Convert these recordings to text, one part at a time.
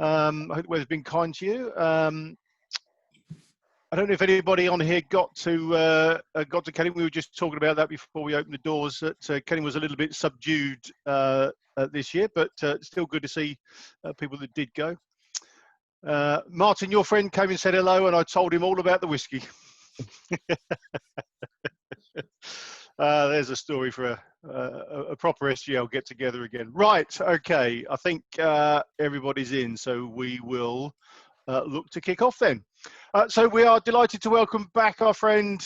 I hope the weather's been kind to you. I don't know if anybody on here got to Kenning. We were just talking about that before we opened the doors. That Kenning was a little bit subdued this year, but still good to see people that did go. Martin, your friend, came and said hello, and I told him all about the whiskey. There's a story for a proper SGL get together again. Right, okay. I think everybody's in, so we will look to kick off then. So we are delighted to welcome back our friend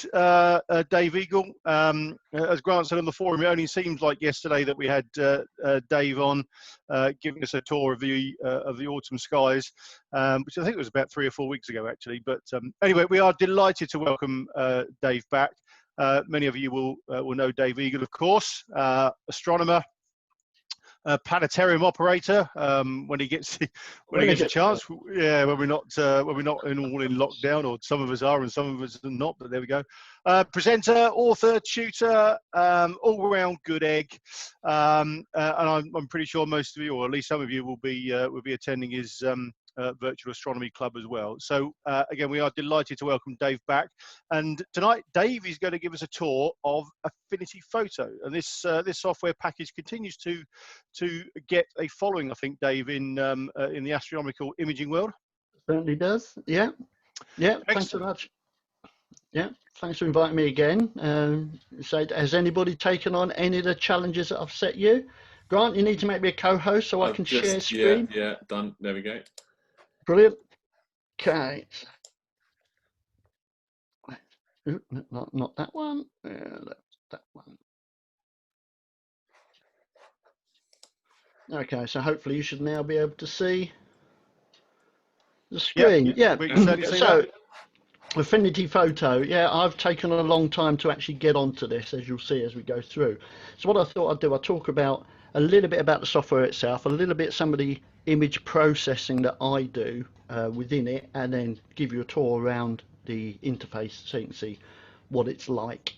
Dave Eagle. As Grant said on the forum, it only seems like yesterday that we had Dave on giving us a tour of the autumn skies, which I think was about 3 or 4 weeks ago actually. But anyway, we are delighted to welcome Dave back. Many of you will know Dave Eagle, of course, astronomer, planetarium operator. When he gets a chance, yeah. When we're not all in lockdown, or some of us are and some of us are not. But there we go. Presenter, author, tutor, all-round good egg. And I'm pretty sure most of you, or at least some of you, will be attending his virtual astronomy club as well. So again, we are delighted to welcome Dave back, and tonight Dave is going to give us a tour of Affinity Photo, and this software package continues to get a following, I think, Dave, in the astronomical imaging world. Certainly does. Yeah Thanks so much. Yeah, thanks for inviting me again. So has anybody taken on any of the challenges that I've set you? Grant, you need to make me a co-host so I can share screen. Yeah, done. There we go. Brilliant. Okay. Not that one. That one. Okay, so hopefully you should now be able to see the screen. Yeah. We can certainly see that. Affinity Photo. Yeah, I've taken a long time to actually get onto this, as you'll see as we go through. So what I thought I'd do, I'll talk about a little bit about the software itself, a little bit some of the image processing that I do within it, and then give you a tour around the interface so you can see what it's like.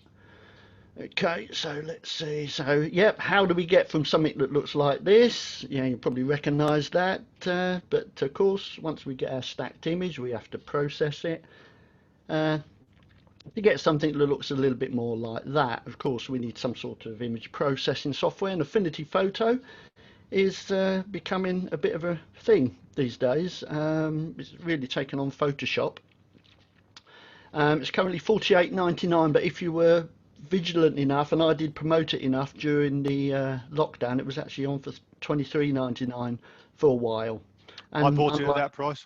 Okay, so let's see. So, yep, how do we get from something that looks like this? Yeah, you probably recognize that, but of course, once we get our stacked image, we have to process it. To get something that looks a little bit more like that, of course, we need some sort of image processing software, and Affinity Photo is becoming a bit of a thing these days. It's really taken on Photoshop. It's currently $48.99, but if you were vigilant enough, and I did promote it enough during the lockdown, it was actually on for $23.99 for a while. And I bought it at that price.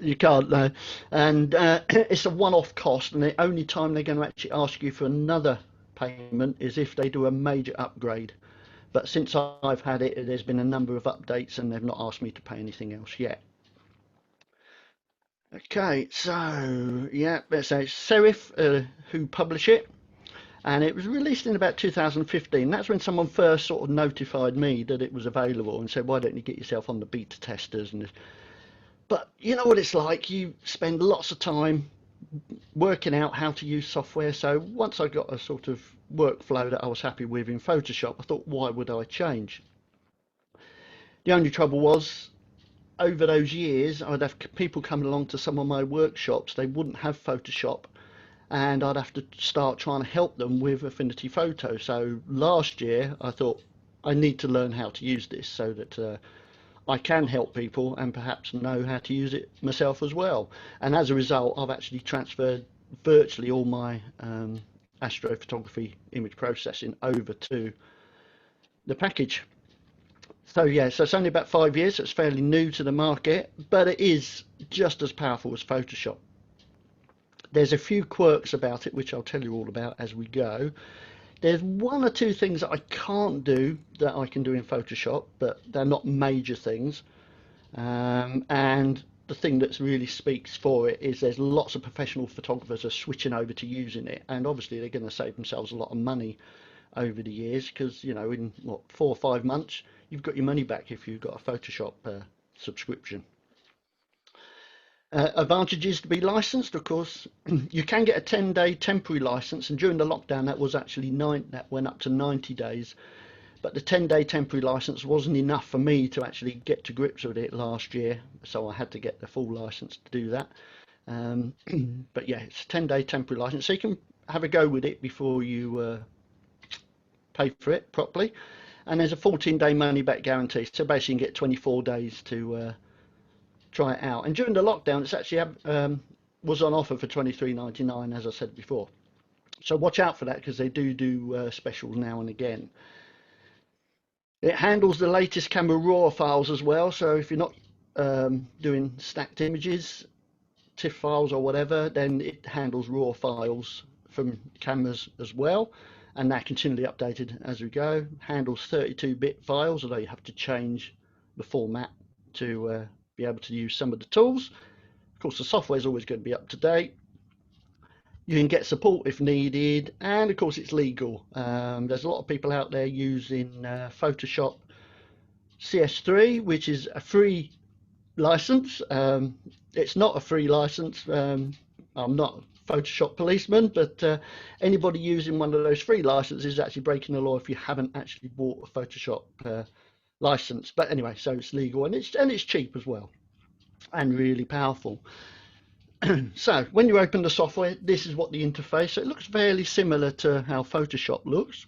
You can't, no. And it's a one-off cost, and the only time they're going to actually ask you for another payment is if they do a major upgrade. But since I've had it, there's been a number of updates, and they've not asked me to pay anything else yet. Okay, so yeah, so it's Serif who publish it, and it was released in about 2015. That's when someone first sort of notified me that it was available and said, why don't you get yourself on the beta testers? And but you know what it's like, you spend lots of time working out how to use software. So once I got a sort of workflow that I was happy with in Photoshop, I thought, why would I change? The only trouble was, over those years, I'd have people coming along to some of my workshops, they wouldn't have Photoshop, and I'd have to start trying to help them with Affinity Photo. So last year I thought, I need to learn how to use this so that I can help people and perhaps know how to use it myself as well. And as a result, I've actually transferred virtually all my astrophotography image processing over to the package. So yeah, so it's only about 5 years, so it's fairly new to the market, but it is just as powerful as Photoshop. There's a few quirks about it, which I'll tell you all about as we go. There's one or two things that I can't do that I can do in Photoshop, but they're not major things. And the thing that really speaks for it is there's lots of professional photographers are switching over to using it, and obviously they're going to save themselves a lot of money over the years, because you know, in what, 4 or 5 months you've got your money back if you've got a Photoshop subscription. Advantages to be licensed, of course. You can get a 10-day temporary license, and during the lockdown that was actually that went up to 90 days. but the 10-day temporary license wasn't enough for me to actually get to grips with it last year, so I had to get the full license to do that. But yeah, it's a 10-day temporary license, so you can have a go with it before you pay for it properly. And there's a 14-day money-back guarantee, so basically you can get 24 days to try it out. And during the lockdown, it's actually was on offer for $23.99, as I said before. So watch out for that, because they do specials now and again. It handles the latest camera RAW files as well, so if you're not doing stacked images, TIFF files or whatever, then it handles RAW files from cameras as well, and they're continually updated as we go. Handles 32-bit files, although you have to change the format to be able to use some of the tools. Of course, the software is always going to be up to date. You can get support if needed, and of course it's legal. There's a lot of people out there using Photoshop CS3, which is a free license. It's not a free license. I'm not a Photoshop policeman, but anybody using one of those free licenses is actually breaking the law if you haven't actually bought a Photoshop license. But anyway, so it's legal, and it's cheap as well, and really powerful. So when you open the software, this is what the interface. So it looks fairly similar to how Photoshop looks,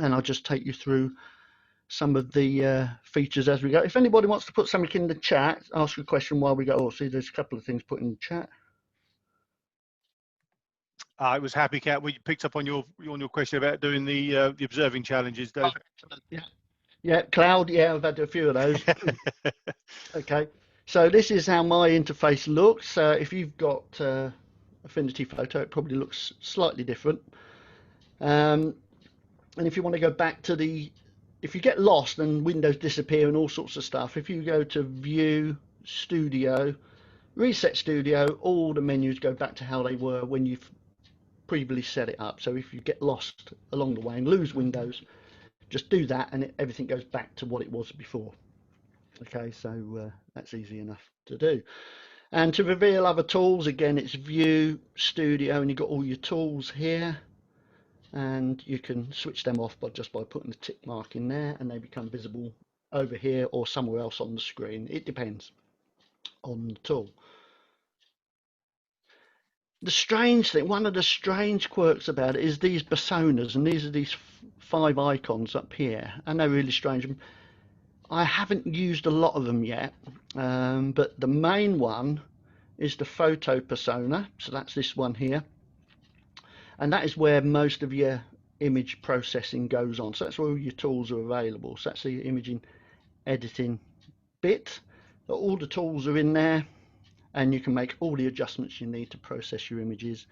and I'll just take you through some of the features as we go. If anybody wants to put something in the chat, ask a question while we go. Oh, see, there's a couple of things put in the chat. I was happy, Kat. We picked up on your question about doing the observing challenges, Dave. Yeah, Cloud. Yeah, I've had a few of those. Okay, so this is how my interface looks. If you've got Affinity Photo, it probably looks slightly different. And if you want to go back to if you get lost and windows disappear and all sorts of stuff, if you go to View, Studio, Reset Studio, all the menus go back to how they were when you've previously set it up. So if you get lost along the way and lose windows, just do that and everything goes back to what it was before. Okay, so that's easy enough to do. And to reveal other tools, again, it's View, Studio, and you've got all your tools here. And you can switch them off just by putting the tick mark in there, and they become visible over here or somewhere else on the screen. It depends on the tool. The strange thing, one of the strange quirks about it is these personas, and these are these 5 icons up here, and they're really strange. I haven't used a lot of them yet, but the main one is the photo persona, so that's this one here. And that is where most of your image processing goes on. So that's where all your tools are available. So that's the imaging editing bit. All the tools are in there, and you can make all the adjustments you need to process your images.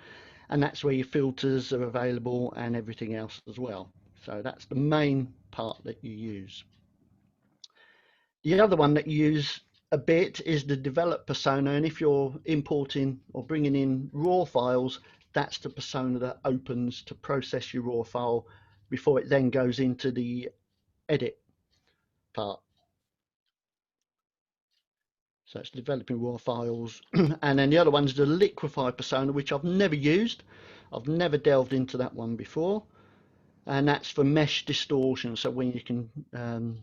And that's where your filters are available and everything else as well. So that's the main part that you use. The other one that you use a bit is the develop persona, and if you're importing or bringing in raw files, that's the persona that opens to process your raw file before it then goes into the edit part. So it's developing raw files. And then the other one's the liquify persona, which I've never used. I've never delved into that one before, and that's for mesh distortion, so when you can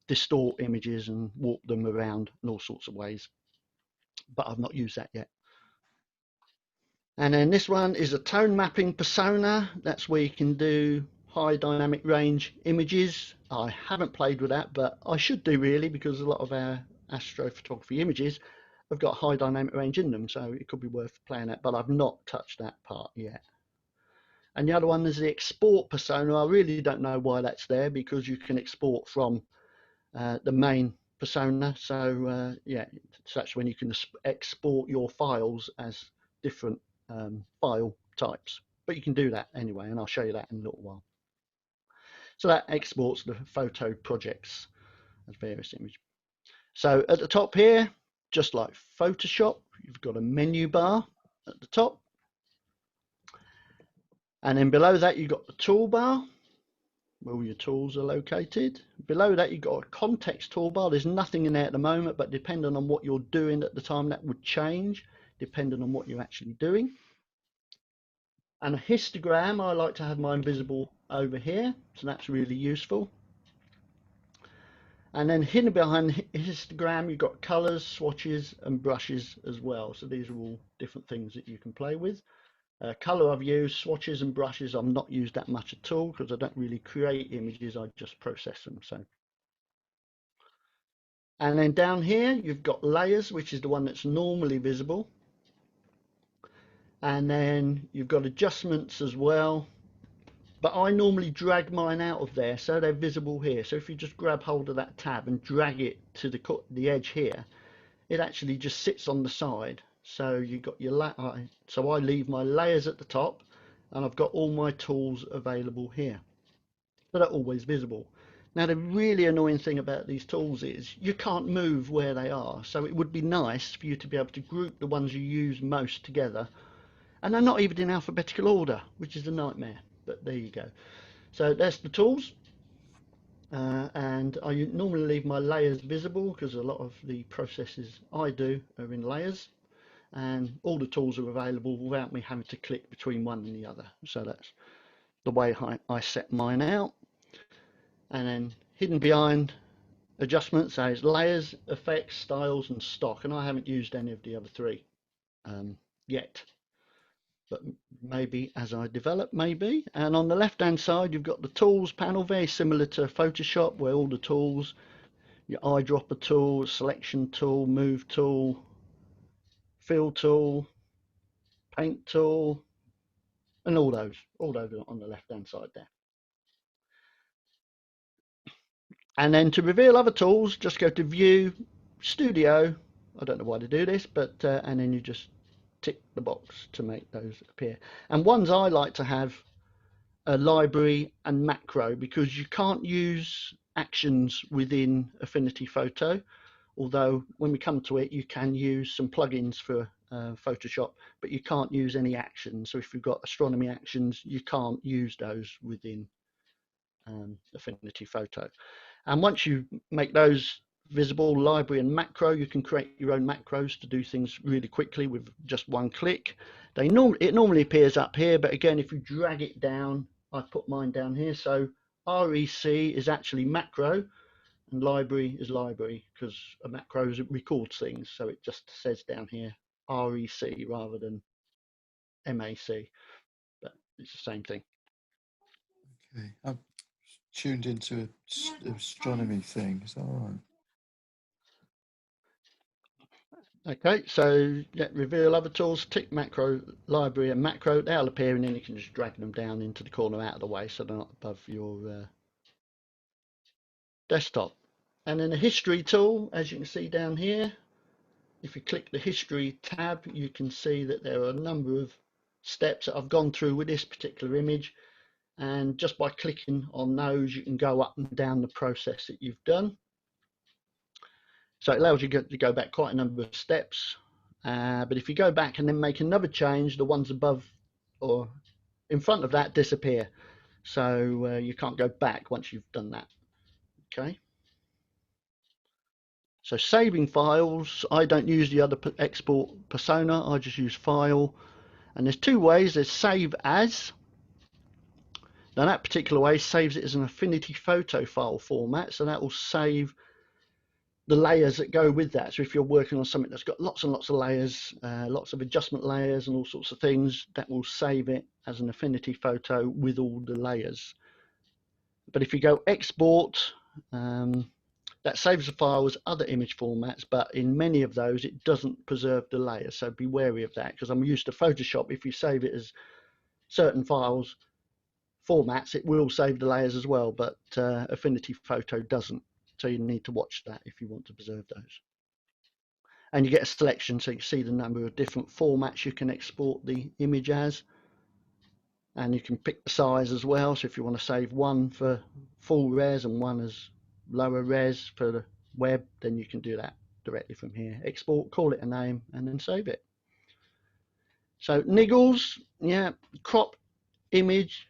distort images and warp them around in all sorts of ways, but I've not used that yet. And then this one is a tone mapping persona. That's where you can do high dynamic range images. I haven't played with that, but I should do really, because a lot of our astrophotography images have got high dynamic range in them, so it could be worth playing at, but I've not touched that part yet. And the other one is the export persona. I really don't know why that's there, because you can export from the main persona. So yeah, so that's when you can export your files as different file types. But you can do that anyway, and I'll show you that in a little while. So that exports the photo projects as various images. So at the top here, just like Photoshop, you've got a menu bar at the top. And then below that, you've got the toolbar, where all your tools are located. Below that, you've got a context toolbar. There's nothing in there at the moment, but depending on what you're doing at the time, that would change, depending on what you're actually doing. And a histogram, I like to have mine visible over here, so that's really useful. And then hidden behind histogram, you've got colors, swatches, and brushes as well. So these are all different things that you can play with. Color I've used, swatches and brushes I've not used that much at all because I don't really create images, I just process them. So, and then down here you've got layers, which is the one that's normally visible. And then you've got adjustments as well. But I normally drag mine out of there so they're visible here. So if you just grab hold of that tab and drag it to the edge here, it actually just sits on the side. So you got your so I leave my layers at the top, and I've got all my tools available here. So they're always visible. Now the really annoying thing about these tools is you can't move where they are. So it would be nice for you to be able to group the ones you use most together. And they're not even in alphabetical order, which is a nightmare. But there you go. So that's the tools. And I normally leave my layers visible because a lot of the processes I do are in layers. And all the tools are available without me having to click between one and the other. So that's the way I set mine out. And then hidden behind adjustments is layers, effects, styles, and stock. And I haven't used any of the other three yet. But maybe as I develop, maybe. And on the left hand side you've got the tools panel, very similar to Photoshop, where all the tools, your eyedropper tool, selection tool, move tool, fill tool, paint tool, and all those are on the left hand side there. And then to reveal other tools, just go to View, Studio. I don't know why to do this, but and then you just tick the box to make those appear. And ones I like to have a library and macro, because you can't use actions within Affinity Photo, although when we come to it you can use some plugins for Photoshop, but you can't use any actions. So if you've got astronomy actions, you can't use those within Affinity Photo. And once you make those visible, library and macro, you can create your own macros to do things really quickly with just one click. It normally appears up here, but again, if you drag it down, I put mine down here. So REC is actually macro and library is library, because a macro records things. So it just says down here REC rather than MAC, but it's the same thing. Okay, I'm tuned into an astronomy thing. Is that all right? Okay, so yeah, reveal other tools, tick macro, library and macro. They'll appear, and then you can just drag them down into the corner out of the way so they're not above your desktop. And then the history tool, as you can see down here, if you click the history tab, you can see that there are a number of steps that I've gone through with this particular image. And just by clicking on those, you can go up and down the process that you've done. So it allows you to go back quite a number of steps. But if you go back and then make another change, the ones above or in front of that disappear. So you can't go back once you've done that. Okay. So saving files, I don't use the other export persona, I just use file. And there's two ways. There's save as. Now that particular way saves it as an Affinity Photo file format, so that will save the layers that go with that. So if you're working on something that's got lots and lots of layers, lots of adjustment layers and all sorts of things, that will save it as an Affinity Photo with all the layers. But if you go export, that saves the file as other image formats, but in many of those it doesn't preserve the layers, so be wary of that, because I'm used to Photoshop. If you save it as certain files formats, it will save the layers as well, but Affinity Photo doesn't. So you need to watch that if you want to preserve those. And you get a selection, so you see the number of different formats you can export the image as. And you can pick the size as well. So if you want to save one for full res and one as lower res for the web, then you can do that directly from here. Export, call it a name, and then save it. So niggles, yeah, crop image.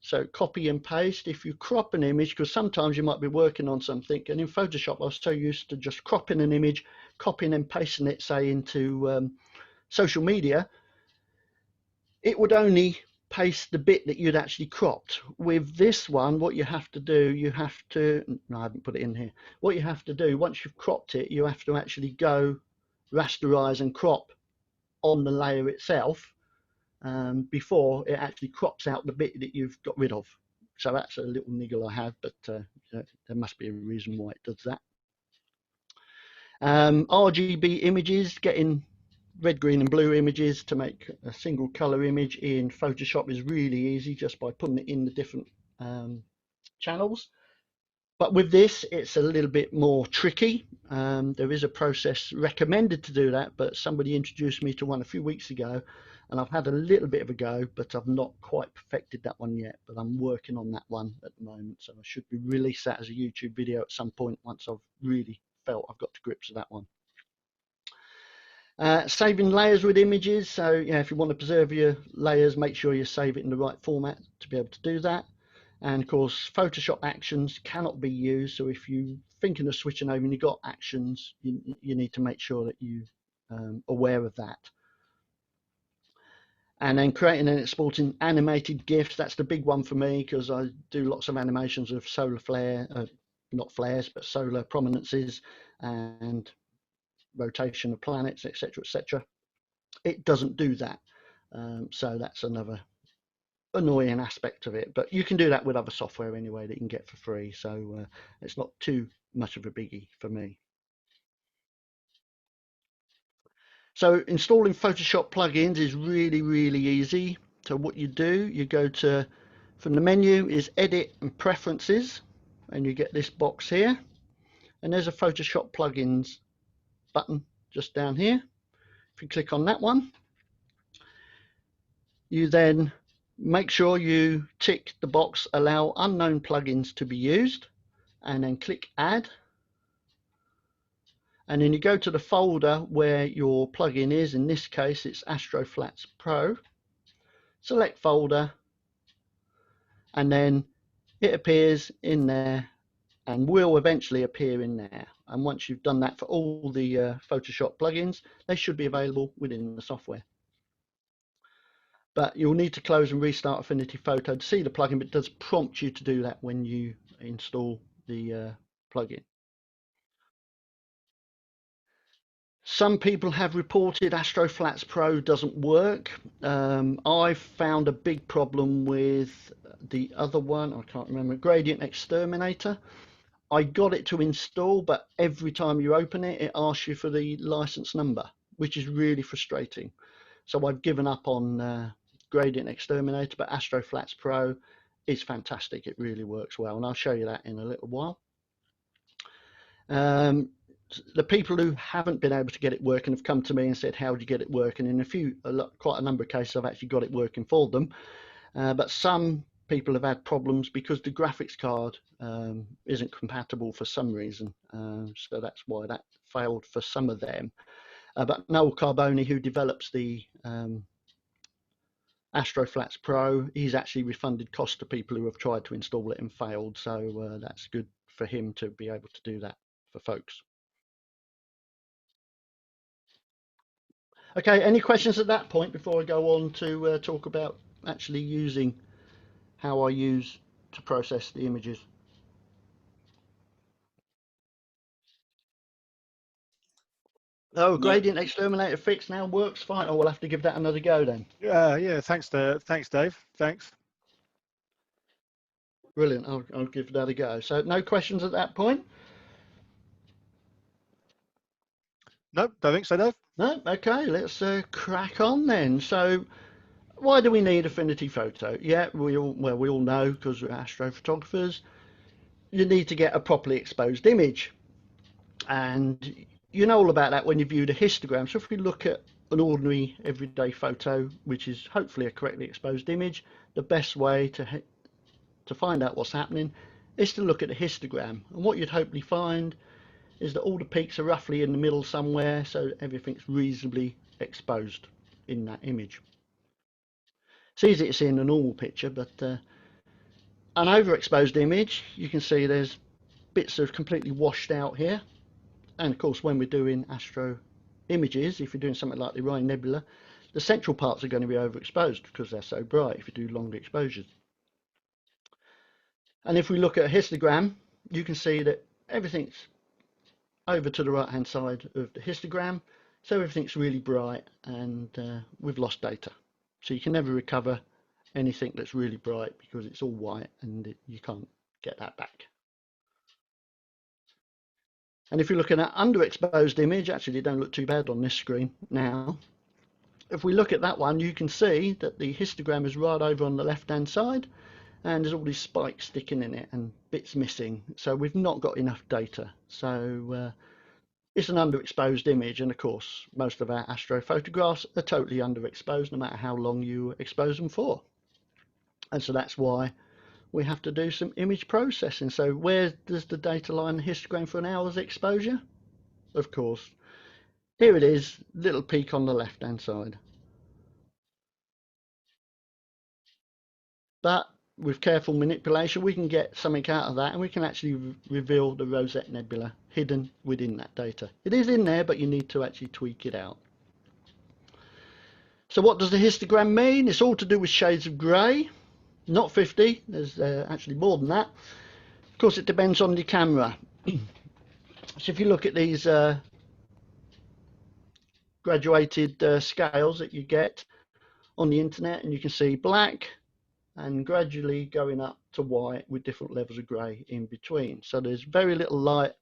So copy and paste. If you crop an image, because sometimes you might be working on something, and in Photoshop I was so used to just cropping an image, copying and pasting it, say into social media, it would only paste the bit that you'd actually cropped. With this one, what you have to do, no, I haven't put it in here. What you have to do, once you've cropped it, you have to actually go rasterize and crop on the layer itself before it actually crops out the bit that you've got rid of. So that's a little niggle I have, but there must be a reason why it does that. RGB images, getting red, green and blue images to make a single color image in Photoshop is really easy just by putting it in the different channels. But with this, it's a little bit more tricky. There is a process recommended to do that, but somebody introduced me to one a few weeks ago, and I've had a little bit of a go, but I've not quite perfected that one yet. But I'm working on that one at the moment, so I should be release that as a YouTube video at some point once I've really felt I've got to grips with that one. Saving layers with images. So yeah, if you want to preserve your layers, make sure you save it in the right format to be able to do that. And of course, Photoshop actions cannot be used. So if you're thinking of switching over and you've got actions, you need to make sure that you're aware of that. And then creating and exporting animated GIFs. That's the big one for me because I do lots of animations of solar flare, not flares, but solar prominences and rotation of planets, etc., etc. It doesn't do that, so that's another annoying aspect of it, but you can do that with other software anyway that you can get for free, so it's not too much of a biggie for me. So installing Photoshop plugins is really easy. So what you do, you go to, from the menu is edit and preferences, and you get this box here, and there's a Photoshop plugins button just down here. If you click on that one, you then make sure you tick the box allow unknown plugins to be used, and then click add, and then you go to the folder where your plugin is. In this case it's Astro Flats Pro. Select folder, and then it appears in there and will eventually appear in there. And once you've done that for all the Photoshop plugins, they should be available within the software. But you'll need to close and restart Affinity Photo to see the plugin, but it does prompt you to do that when you install the plugin. Some people have reported Astro Flats Pro doesn't work. I've found a big problem with the other one, I can't remember, Gradient Exterminator. I got it to install, but every time you open it, it asks you for the license number, which is really frustrating. So I've given up on Gradient Exterminator, but Astro Flats Pro is fantastic. It really works well, and I'll show you that in a little while. The people who haven't been able to get it working have come to me and said, how do you get it working? In quite a number of cases, I've actually got it working for them. But some people have had problems because the graphics card isn't compatible for some reason. So that's why that failed for some of them. But Noel Carboni, who develops the Astro Flats Pro, he's actually refunded costs to people who have tried to install it and failed. So that's good for him to be able to do that for folks. Okay, any questions at that point before I go on to talk about actually using how I use to process the images? Oh, Gradient Exterminator fix now works fine. Oh, we'll have to give that another go then. Yeah, thanks Dave. Thanks. Brilliant. I'll give that a go. So no questions at that point? Nope, don't think so, Dave. No? Okay, let's crack on then. So why do we need Affinity Photo? Yeah, we all know, because we're astrophotographers, you need to get a properly exposed image. And you know all about that when you view the histogram. So if we look at an ordinary everyday photo, which is hopefully a correctly exposed image, the best way to find out what's happening is to look at the histogram. And what you'd hopefully find is that all the peaks are roughly in the middle somewhere, so everything's reasonably exposed in that image. It's easy to see in a normal picture, but an overexposed image, you can see there's bits that are completely washed out here. And of course, when we're doing astro images, if you're doing something like the Orion Nebula, the central parts are going to be overexposed because they're so bright if you do longer exposures. And if we look at a histogram, you can see that everything's over to the right hand side of the histogram, so everything's really bright, and we've lost data. So you can never recover anything that's really bright because it's all white and you can't get that back. And if you're looking at underexposed image, actually they don't look too bad on this screen now. If we look at that one, you can see that the histogram is right over on the left hand side, and there's all these spikes sticking in it and bits missing, so we've not got enough data. So it's an underexposed image, and of course most of our astrophotographs are totally underexposed no matter how long you expose them for. And so that's why we have to do some image processing. So where does the data lie in the histogram for an hour's exposure? Of course, here it is, little peak on the left hand side. But with careful manipulation we can get something out of that, and we can actually reveal the Rosette Nebula hidden within that data. It is in there, but you need to actually tweak it out. So what does the histogram mean? It's all to do with shades of grey. Not 50, there's actually more than that. Of course it depends on the camera. So if you look at these graduated scales that you get on the internet, and you can see black and gradually going up to white with different levels of grey in between. So there's very little light,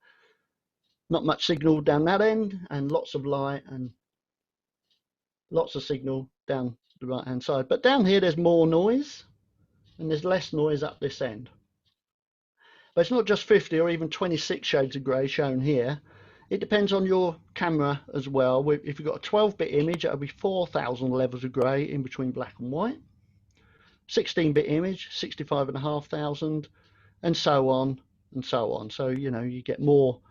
not much signal down that end, and lots of light and lots of signal down the right hand side. But down here there's more noise and there's less noise up this end. But it's not just 50 or even 26 shades of grey shown here. It depends on your camera as well. If you've got a 12-bit image, it'll be 4,000 levels of grey in between black and white. 16-bit image, 65,500, and so on and so on. So you know, you get more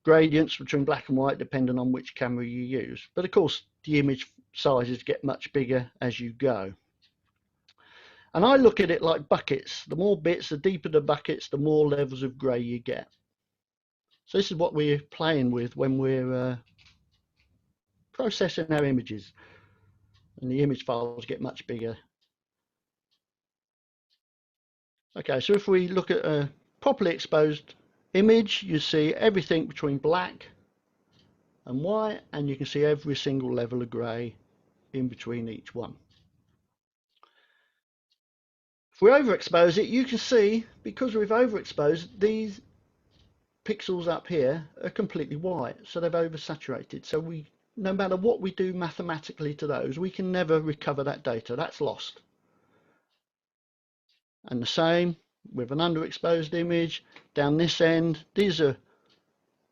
gradients between black and white depending on which camera you use. But of course the image sizes get much bigger as you go. And I look at it like buckets. The more bits, the deeper the buckets, the more levels of grey you get. So this is what we're playing with when we're processing our images, and the image files get much bigger. Okay, so if we look at a properly exposed image, you see everything between black and white, and you can see every single level of grey in between each one. If we overexpose it, you can see, because we've overexposed, these pixels up here are completely white, so they've oversaturated. So no matter what we do mathematically to those, we can never recover that data. That's lost. And the same with an underexposed image down this end. These have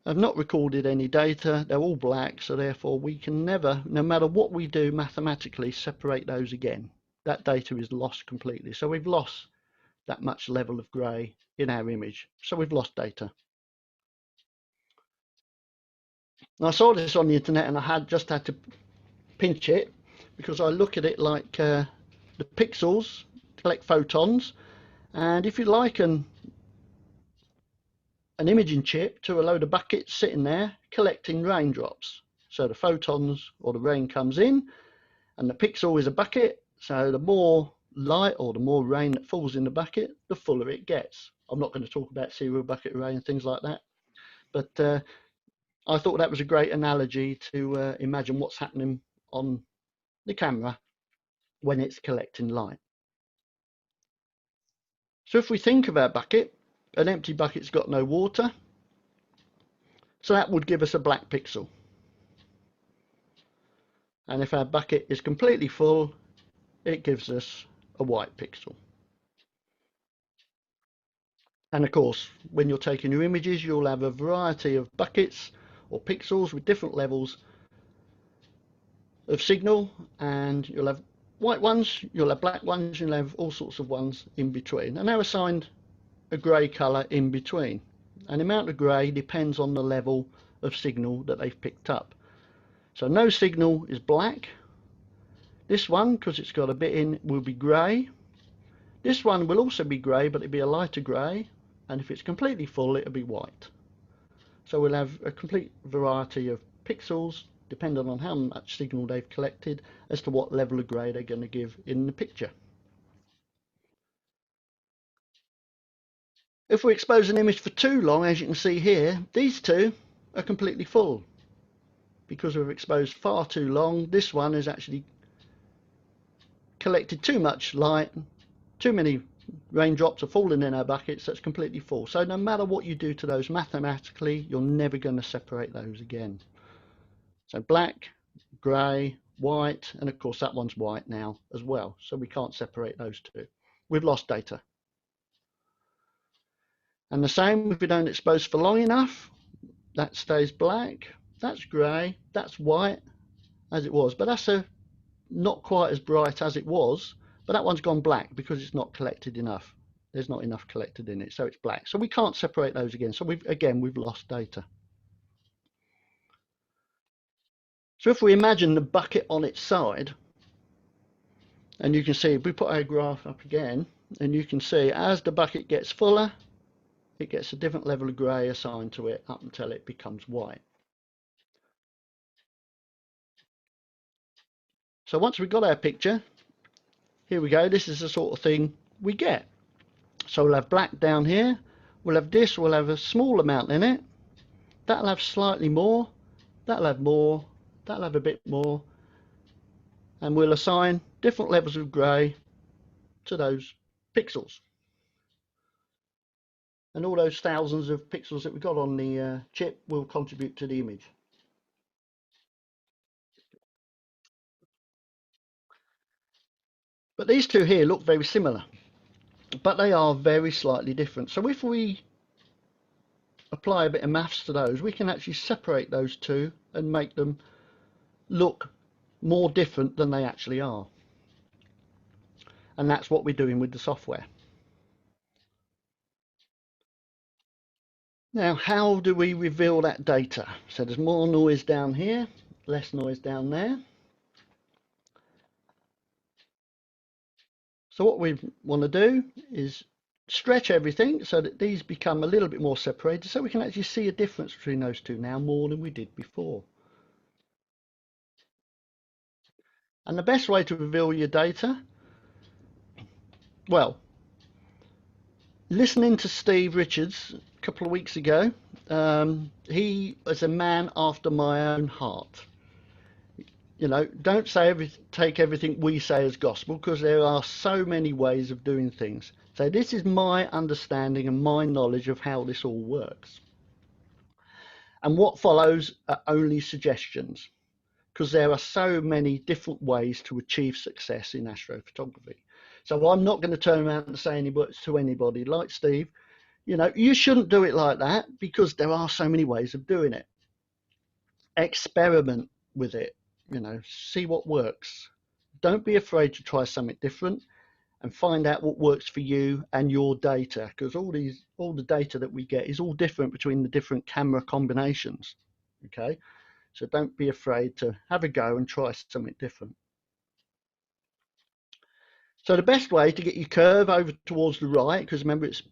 not recorded any data. They're all black, so therefore we can never, no matter what we do mathematically, separate those again. That data is lost completely. So we've lost that much level of grey in our image. So we've lost data. And I saw this on the internet, and I just had to pinch it, because I look at it like the pixels collect photons, and if you liken an imaging chip to a load of buckets sitting there collecting raindrops, so the photons or the rain comes in and the pixel is a bucket, so the more light or the more rain that falls in the bucket, the fuller it gets. I'm not going to talk about serial bucket array and things like that, but I thought that was a great analogy to imagine what's happening on the camera when it's collecting light. So if we think of our bucket, an empty bucket's got no water, so that would give us a black pixel. And if our bucket is completely full, it gives us a white pixel. And of course, when you're taking your images, you'll have a variety of buckets or pixels with different levels of signal, and you'll have white ones, you'll have black ones, you'll have all sorts of ones in between, and they're assigned a grey colour in between. And the amount of grey depends on the level of signal that they've picked up. So no signal is black. This one, because it's got a bit in, will be grey. This one will also be grey, but it'll be a lighter grey, and if it's completely full, it'll be white. So we'll have a complete variety of pixels depending on how much signal they've collected, as to what level of grey they're going to give in the picture. If we expose an image for too long, as you can see here, these two are completely full. Because we've exposed far too long, this one has actually collected too much light, too many raindrops are falling in our bucket, so it's completely full. So no matter what you do to those mathematically, you're never going to separate those again. So black, grey, white, and of course that one's white now as well, so we can't separate those two. We've lost data. And the same if we don't expose for long enough, that stays black, that's grey, that's white as it was, but that's not quite as bright as it was, but that one's gone black because it's not collected enough. There's not enough collected in it, so it's black. So we can't separate those again, so we've lost data. So if we imagine the bucket on its side, and you can see if we put our graph up again, and you can see as the bucket gets fuller, it gets a different level of grey assigned to it up until it becomes white. So once we've got our picture, here we go, this is the sort of thing we get. So we'll have black down here, we'll have this, we'll have a small amount in it, that'll have slightly more, that'll have more, that'll have a bit more, and we'll assign different levels of grey to those pixels. And all those thousands of pixels that we got on the chip will contribute to the image. But these two here look very similar, but they are very slightly different. So if we apply a bit of maths to those, we can actually separate those two and make them look more different than they actually are. And that's what we're doing with the software. Now, how do we reveal that data? So there's more noise down here, less noise down there. So what we want to do is stretch everything so that these become a little bit more separated, so we can actually see a difference between those two now more than we did before. And the best way to reveal your data, well, listening to Steve Richards a couple of weeks ago, he is a man after my own heart. You know, don't take everything we say as gospel, because there are so many ways of doing things. So this is my understanding and my knowledge of how this all works. And what follows are only suggestions, because there are so many different ways to achieve success in astrophotography. So I'm not going to turn around and say to anybody like Steve, you know, you shouldn't do it like that, because there are so many ways of doing it. Experiment with it, you know, see what works. Don't be afraid to try something different and find out what works for you and your data, because all the data that we get is all different between the different camera combinations. Okay, so don't be afraid to have a go and try something different. So the best way to get your curve over towards the right, because remember it's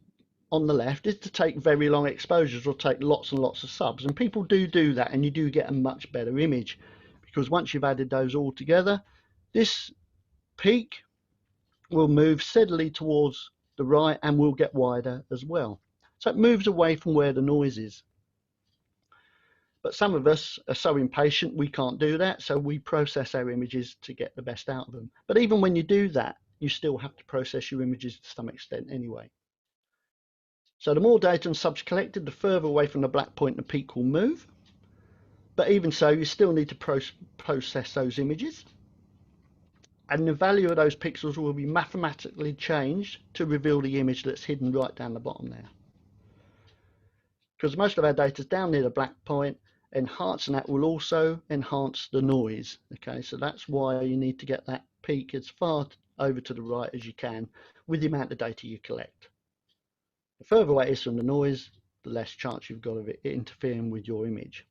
on the left, is to take very long exposures or take lots and lots of subs, and people do that, and you do get a much better image, because once you've added those all together, this peak will move steadily towards the right and will get wider as well. So it moves away from where the noise is. But some of us are so impatient we can't do that, so we process our images to get the best out of them. But even when you do that, you still have to process your images to some extent anyway. So the more data and subs collected, the further away from the black point the peak will move. But even so, you still need to process those images. And the value of those pixels will be mathematically changed to reveal the image that's hidden right down the bottom there. Because most of our data is down near the black point, enhancing that will also enhance the noise. Okay, so that's why you need to get that peak as far over to the right as you can with the amount of data you collect. The further away it is from the noise, the less chance you've got of it interfering with your image.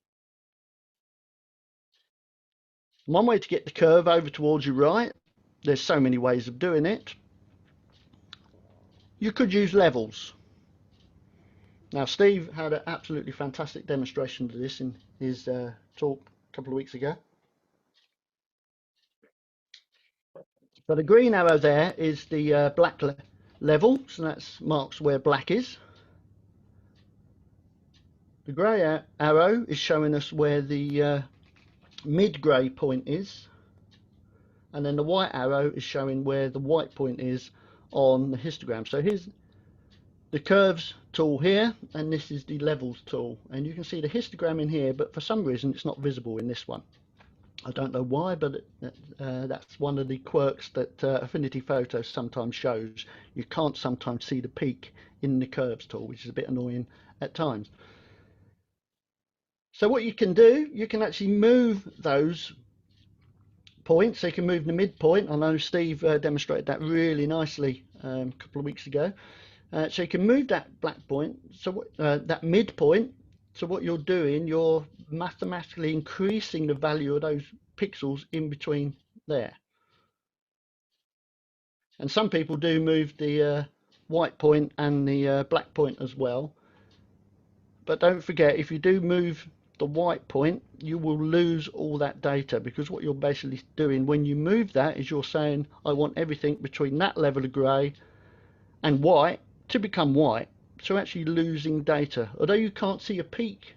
One way to get the curve over towards your right, there's so many ways of doing it. You could use levels. Now Steve had an absolutely fantastic demonstration of this in his talk a couple of weeks ago. So the green arrow there is the black level, so that marks where black is. The grey arrow is showing us where the mid-grey point is, and then the white arrow is showing where the white point is on the histogram. So here's the curves tool here, and this is the levels tool, and you can see the histogram in here, but for some reason it's not visible in this one. I don't know why, but that's one of the quirks that Affinity Photo sometimes shows. You can't sometimes see the peak in the curves tool, which is a bit annoying at times. So what you can do, you can actually move those points. So you can move the midpoint. I know Steve demonstrated that really nicely a couple of weeks ago. So you can move that black point, so that midpoint. So what you're doing, you're mathematically increasing the value of those pixels in between there. And some people do move the white point and the black point as well. But don't forget, if you do move the white point, you will lose all that data, because what you're basically doing when you move that is you're saying, I want everything between that level of grey and white to become white. So actually losing data. Although you can't see a peak,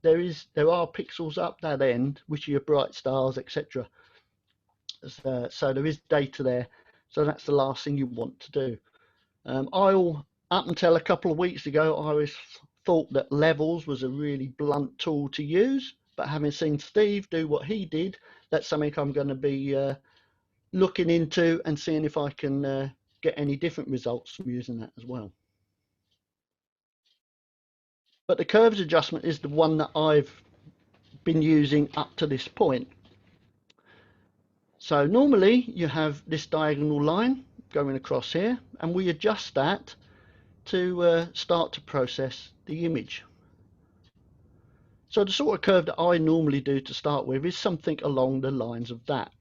there are pixels up that end, which are your bright stars, etc. So there is data there. So that's the last thing you want to do. Up until a couple of weeks ago, I always thought that levels was a really blunt tool to use. But having seen Steve do what he did, that's something I'm going to be looking into and seeing if I can get any different results from using that as well. But the curves adjustment is the one that I've been using up to this point. So normally you have this diagonal line going across here, and we adjust that to start to process the image. So the sort of curve that I normally do to start with is something along the lines of that.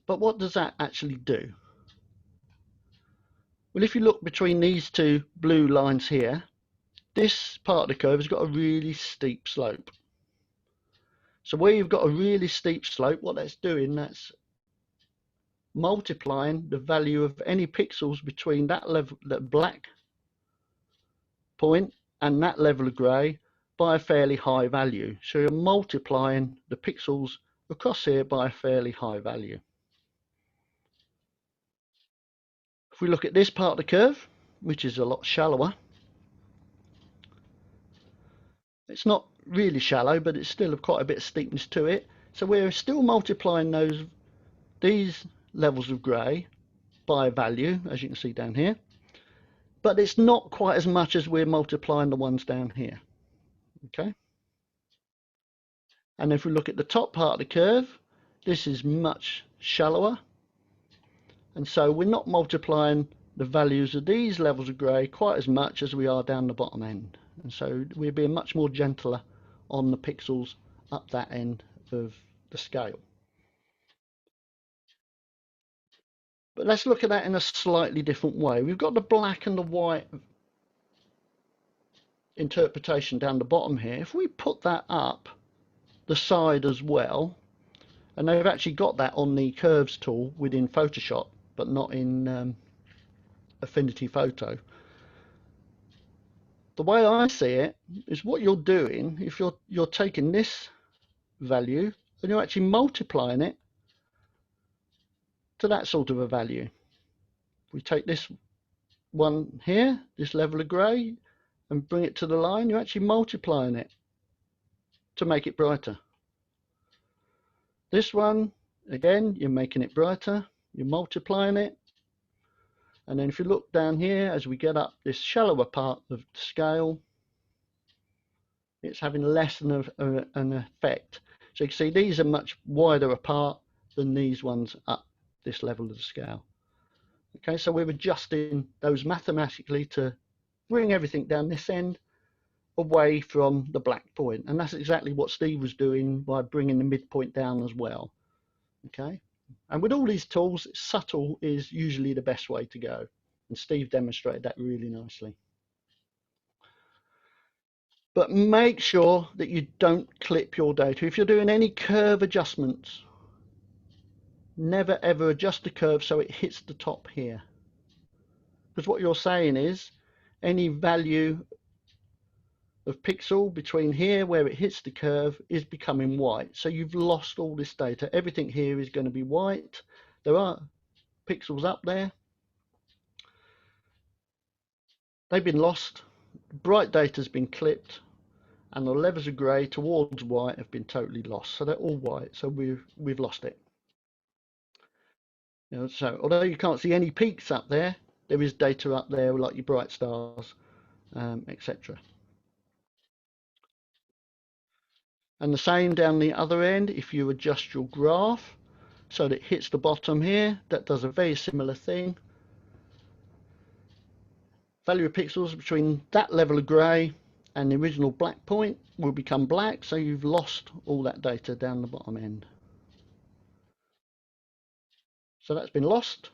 But what does that actually do? Well, if you look between these two blue lines here, this part of the curve has got a really steep slope. So where you've got a really steep slope, what that's doing, that's multiplying the value of any pixels between that level, that black point, and that level of grey by a fairly high value. So you're multiplying the pixels across here by a fairly high value. If we look at this part of the curve, which is a lot shallower, it's not really shallow, but it's still quite a bit of steepness to it. So we're still multiplying these levels of grey by a value, as you can see down here, but it's not quite as much as we're multiplying the ones down here. Okay. And if we look at the top part of the curve, this is much shallower, and so we're not multiplying the values of these levels of grey quite as much as we are down the bottom end, and so we're being much more gentler on the pixels up that end of the scale. But let's look at that in a slightly different way. We've got the black and the white interpretation down the bottom here. If we put that up the side as well, and they've actually got that on the curves tool within Photoshop, but not in Affinity Photo. The way I see it is what you're doing, if you're taking this value and you're actually multiplying it to that sort of a value. We take this one here, this level of grey, and bring it to the line, you're actually multiplying it to make it brighter. This one, again, you're making it brighter, you're multiplying it. And then if you look down here, as we get up this shallower part of the scale, it's having less of an effect. So you can see these are much wider apart than these ones up this level of the scale. Okay, so we're adjusting those mathematically to bring everything down this end away from the black point. And that's exactly what Steve was doing by bringing the midpoint down as well. Okay, and with all these tools, subtle is usually the best way to go. And Steve demonstrated that really nicely. But make sure that you don't clip your data. If you're doing any curve adjustments, never ever adjust the curve so it hits the top here. Because what you're saying is any value of pixel between here where it hits the curve is becoming white. So you've lost all this data. Everything here is going to be white. There are pixels up there. They've been lost. Bright data has been clipped, and the levels of grey towards white have been totally lost. So they're all white. So we've lost it. You know, so although you can't see any peaks up there, there is data up there like your bright stars, etc. And the same down the other end. If you adjust your graph so that it hits the bottom here, that does a very similar thing. Value of pixels between that level of grey and the original black point will become black, so you've lost all that data down the bottom end. So that's been lost.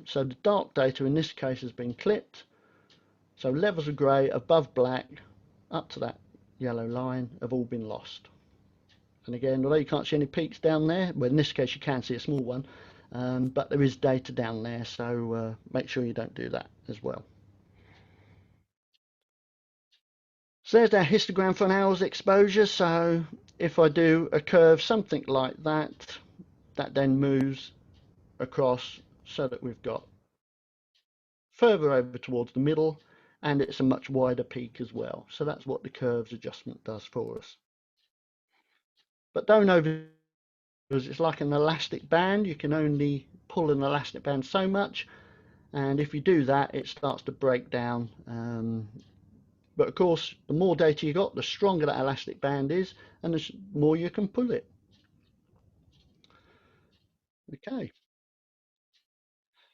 So the dark data in this case has been clipped. So levels of grey above black up to that yellow line have all been lost. And again, although you can't see any peaks down there, well in this case you can see a small one, but there is data down there, so make sure you don't do that as well. So there's our histogram for an hour's exposure. So if I do a curve something like that, that then moves across so that we've got further over towards the middle, and it's a much wider peak as well. So that's what the curves adjustment does for us. But don't over, because it's like an elastic band. You can only pull an elastic band so much, and if you do that, it starts to break down. But of course, the more data you got, the stronger that elastic band is, and the more you can pull it. Okay.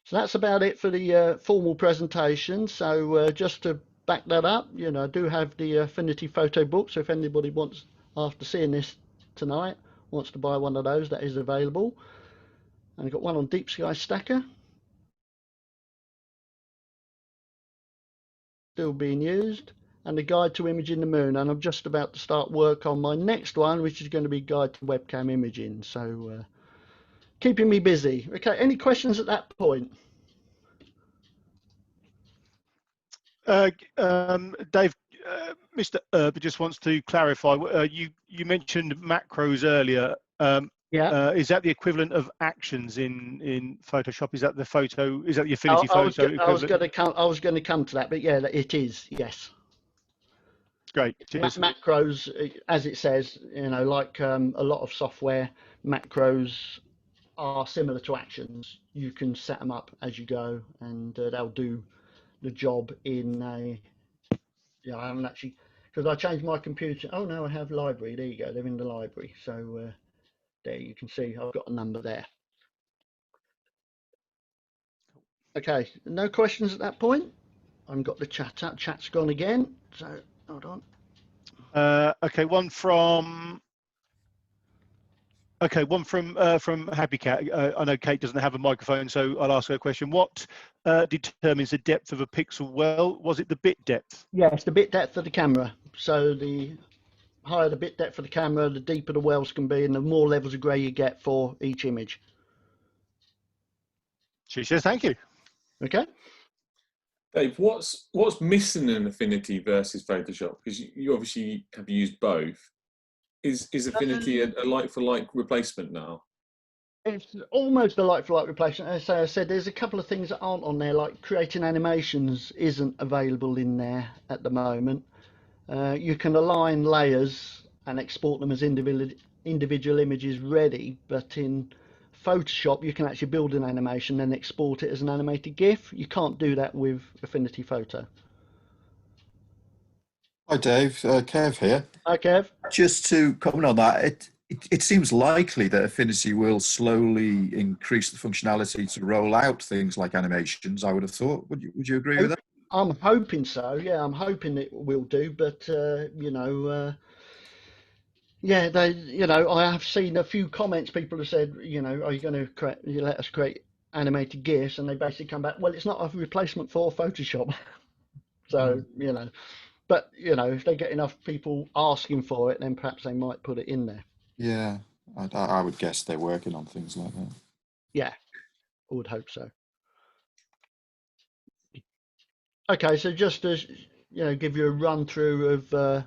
So that's about it for the formal presentation. So just to back that up, you know, I do have the Affinity Photo book. So if anybody wants, after seeing this tonight, wants to buy one of those, that is available. And I've got one on Deep Sky Stacker, still being used, and the Guide to Imaging the Moon. And I'm just about to start work on my next one, which is going to be Guide to Webcam Imaging. So keeping me busy. Okay, any questions at that point? Dave, Mr. Erb just wants to clarify. You mentioned macros earlier. Yeah. Is that the equivalent of actions in Photoshop? Is that the photo? Is that the Affinity Photo equivalent? I was going to come to that, but yeah, it is. Yes. Great. Cheers. Macros, as it says, you know, like a lot of software, macros are similar to actions. You can set them up as you go, and they'll do the job in a. Yeah, I haven't actually, because I changed my computer. Oh no, I have library. There you go. They're in the library. So there you can see I've got a number there. Okay, no questions at that point. I've got the chat up. Chat's gone again. So hold on. Okay, one from Happy Cat. I know Kate doesn't have a microphone, so I'll ask her a question. What determines the depth of a pixel well? Was it the bit depth? Yes, the bit depth of the camera. So the higher the bit depth of the camera, the deeper the wells can be, and the more levels of grey you get for each image. She says thank you. Okay. Dave, what's missing in Affinity versus Photoshop? Because you obviously have used both. Is Affinity a like-for-like replacement now? It's almost a like-for-like replacement. As I said, there's a couple of things that aren't on there, like creating animations isn't available in there at the moment. You can align layers and export them as individual images ready, but in Photoshop you can actually build an animation and export it as an animated GIF. You can't do that with Affinity Photo. Hi Dave, Kev here. Hi Kev. Just to comment on that, it seems likely that Affinity will slowly increase the functionality to roll out things like animations, I would have thought. Would you agree with that? I'm hoping so. Yeah, I'm hoping it will do, but you know, yeah, I have seen a few comments. People have said, you know, are you going to let us create animated GIFs? And they basically come back, well, it's not a replacement for Photoshop. So, you know, But you know, if they get enough people asking for it, then perhaps they might put it in there. Yeah, I would guess they're working on things like that. Yeah, I would hope so. Okay, so just to give you a run through of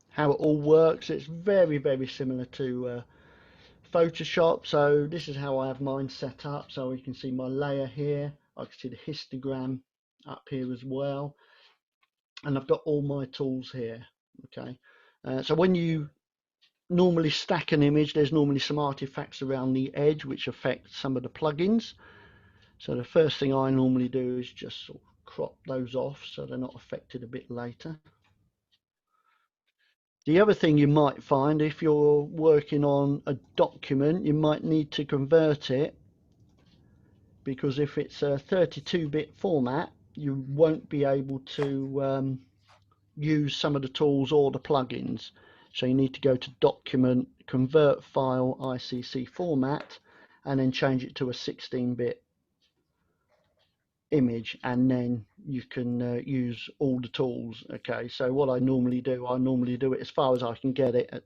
how it all works, it's very, very similar to Photoshop. So this is how I have mine set up. So you can see my layer here. I can see the histogram up here as well, and I've got all my tools here. Okay, so when you normally stack an image, there's normally some artifacts around the edge which affect some of the plugins. So the first thing I normally do is just sort of crop those off so they're not affected a bit later. The other thing you might find, if you're working on a document, you might need to convert it, because if it's a 32-bit format, you won't be able to use some of the tools or the plugins. So you need to go to Document, Convert File, ICC Format, and then change it to a 16-bit image, and then you can use all the tools. Okay, so what I normally do it as far as I can get it at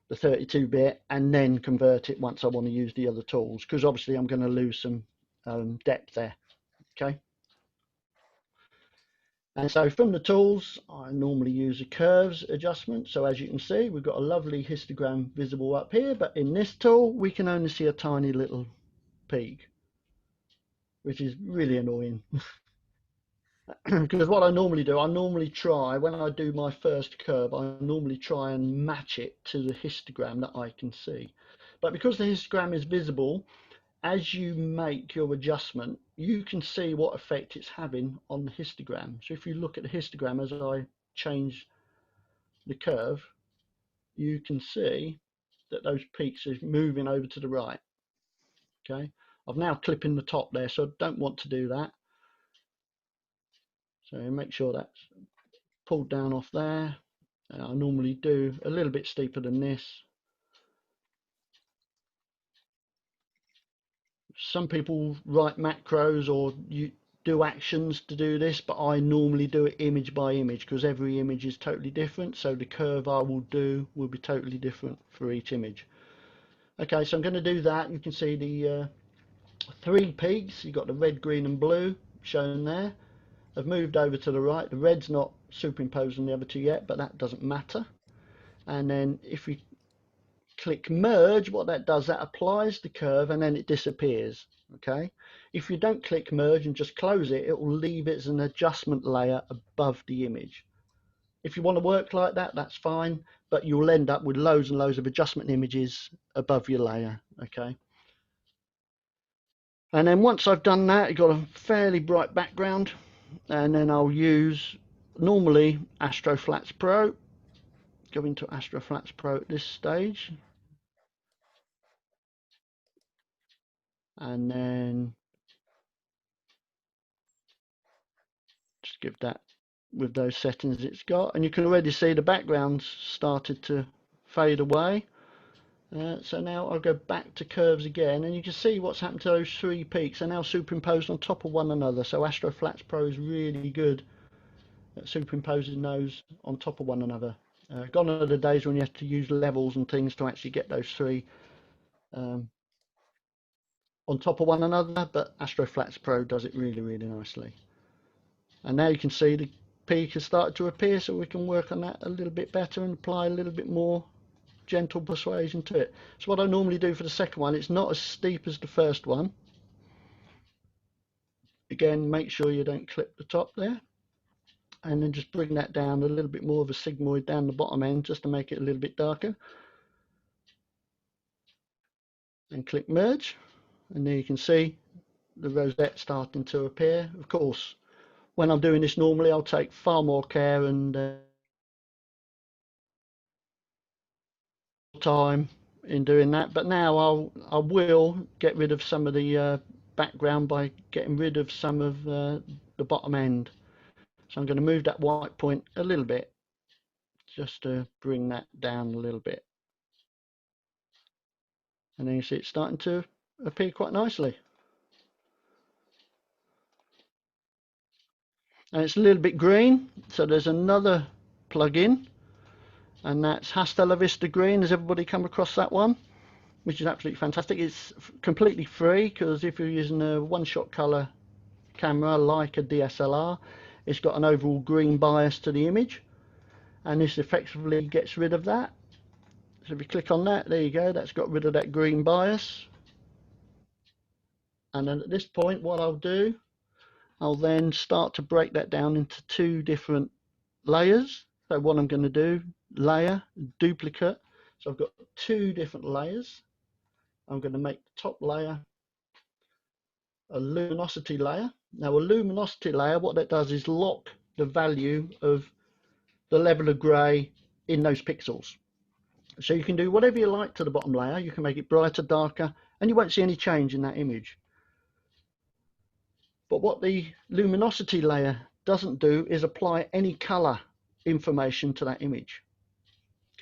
the 32-bit, and then convert it once I want to use the other tools, because obviously I'm going to lose some depth there. Okay, and so from the tools, I normally use a curves adjustment. So as you can see, we've got a lovely histogram visible up here, but in this tool we can only see a tiny little peak, which is really annoying. Because what I normally do, I normally try, when I do my first curve, I normally try and match it to the histogram that I can see. But because the histogram is visible, as you make your adjustment, you can see what effect it's having on the histogram. So if you look at the histogram as I change the curve, you can see that those peaks are moving over to the right. Okay, I've now clipping the top there, so I don't want to do that. So make sure that's pulled down off there. I normally do a little bit steeper than this. Some people write macros or you do actions to do this, but I normally do it image by image, because every image is totally different. So the curve I will do will be totally different for each image. Okay, so I'm going to do that. You can see the 3 peaks. You've got the red, green and blue shown there. I've moved over to the right. The red's not superimposed on the other 2 yet, but that doesn't matter. And then if we click merge, what that does, that applies the curve and then it disappears. Okay, if you don't click merge and just close it, it will leave it as an adjustment layer above the image. If you want to work like that, that's fine, but you'll end up with loads and loads of adjustment images above your layer. Okay, and then once I've done that, you've got a fairly bright background, and then I'll use normally Astro Flats Pro. Go into Astro Flats Pro at this stage, and then just give that with those settings it's got, and you can already see the background's started to fade away. So now I'll go back to curves again, and you can see what's happened to those 3 peaks are now superimposed on top of one another. So Astro Flats Pro is really good at superimposing those on top of one another. Gone are the days when you have to use levels and things to actually get those 3 on top of one another, but Astro Flats Pro does it really, really nicely. And now you can see the peak has started to appear, so we can work on that a little bit better and apply a little bit more gentle persuasion to it. So what I normally do for the second one, it's not as steep as the first one. Again, make sure you don't clip the top there, and then just bring that down a little bit more of a sigmoid down the bottom end, just to make it a little bit darker, and click merge, and there you can see the rosette starting to appear. Of course, when I'm doing this normally, I'll take far more care and time in doing that, but now I will get rid of some of the background by getting rid of some of the bottom end. So I'm going to move that white point a little bit, just to bring that down a little bit, and then you see it's starting to appear quite nicely. and it's a little bit green. So there's another plugin, and that's Hasta La Vista Green. Has everybody come across that one? Which is absolutely fantastic. It's completely free, because if you're using a one-shot color camera like a DSLR, it's got an overall green bias to the image, and this effectively gets rid of that. So if you click on that, there you go, that's got rid of that green bias. And then at this point, what I'll do, I'll then start to break that down into 2 different layers. So what I'm going to do, layer, duplicate. So I've got 2 different layers. I'm going to make the top layer a luminosity layer. Now a luminosity layer, what that does is lock the value of the level of grey in those pixels. So you can do whatever you like to the bottom layer. You can make it brighter, darker, and you won't see any change in that image. But what the luminosity layer doesn't do is apply any color information to that image.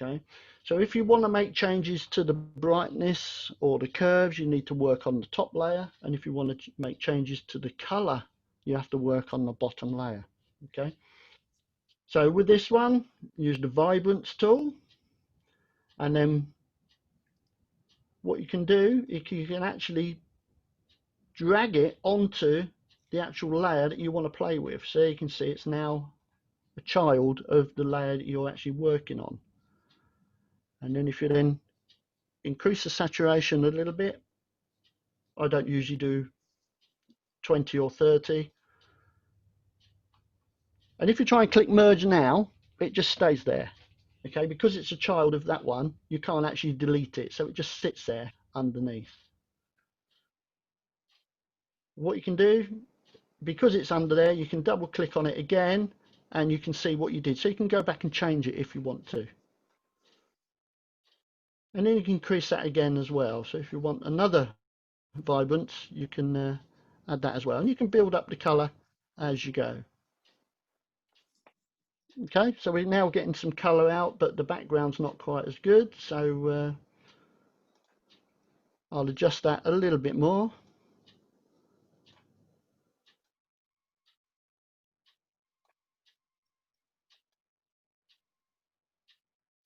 Okay, so if you want to make changes to the brightness or the curves, you need to work on the top layer, and if you want to make changes to the color, you have to work on the bottom layer. Okay, so with this one, use the vibrance tool, and then what you can do is you can actually drag it onto the actual layer that you want to play with. So you can see it's now a child of the layer that you're actually working on. And then if you then increase the saturation a little bit, I don't usually do 20 or 30. And if you try and click merge now, it just stays there. Okay, because it's a child of that one, you can't actually delete it. So it just sits there underneath. What you can do, because it's under there, you can double click on it again and you can see what you did. So you can go back and change it if you want to. And then you can increase that again as well. So if you want another vibrance, you can add that as well. And you can build up the color as you go. Okay, so we're now getting some color out, but the background's not quite as good. So I'll adjust that a little bit more.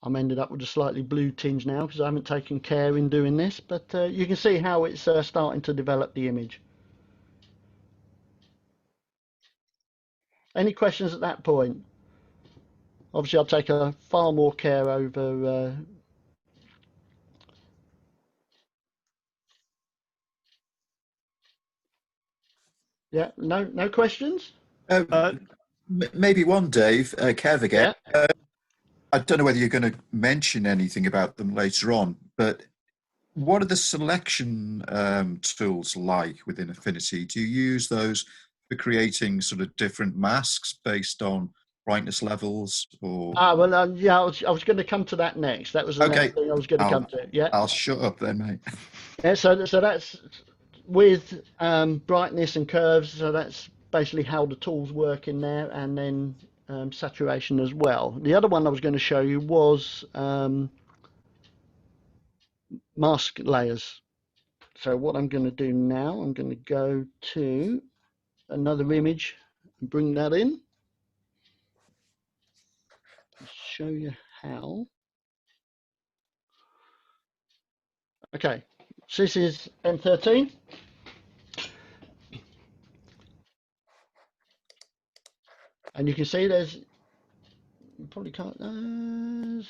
I'm ended up with a slightly blue tinge now because I haven't taken care in doing this, but you can see how it's starting to develop the image. Any questions at that point? Obviously I'll take a far more care over yeah, no questions? Maybe one, Dave, Kev again. Yeah. I don't know whether you're going to mention anything about them later on, but what are the selection tools like within Affinity? Do you use those for creating sort of different masks based on brightness levels? Or Well, yeah, I was going to come to that next. That was the next thing I was going to come to. Yeah. I'll shut up then, mate. Yeah, so that's with brightness and curves. So that's basically how the tools work in there, and then saturation as well. The other one I was going to show you was mask layers. So what I'm going to do now, I'm going to go to another image and bring that in. Show you how. Okay, so this is M13. And you can see there's, you probably can't, no,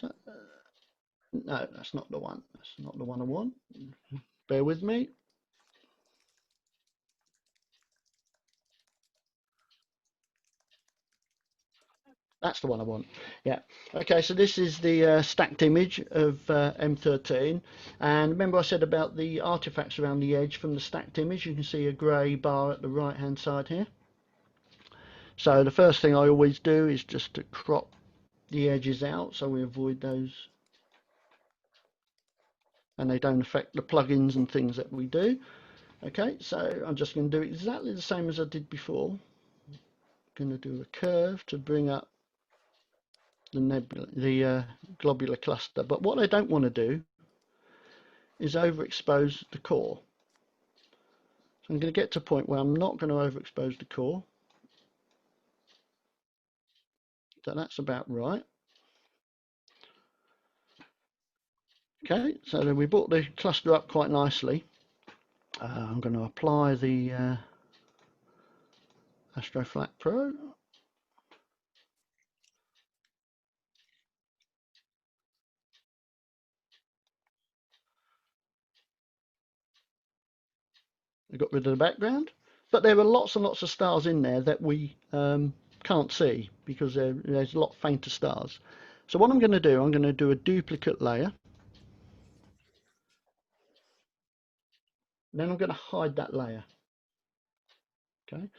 that's not the one. That's not the one I want. Bear with me. That's the one I want. Yeah. Okay, so this is the stacked image of M13. And remember I said about the artifacts around the edge from the stacked image. You can see a grey bar at the right hand side here. So the first thing I always do is just to crop the edges out so we avoid those. And they don't affect the plugins and things that we do. Okay, so I'm just going to do exactly the same as I did before. I'm going to do a curve to bring up the nebula, the globular cluster. But what I don't want to do is overexpose the core. So I'm going to get to a point where I'm not going to overexpose the core. So that's about right. Okay, so then we brought the cluster up quite nicely. I'm going to apply the Astro Flat Pro. We got rid of the background, but there are lots and lots of stars in there that we can't see because there's a lot fainter stars. So what I'm going to do a duplicate layer. Then I'm going to hide that layer. Okay,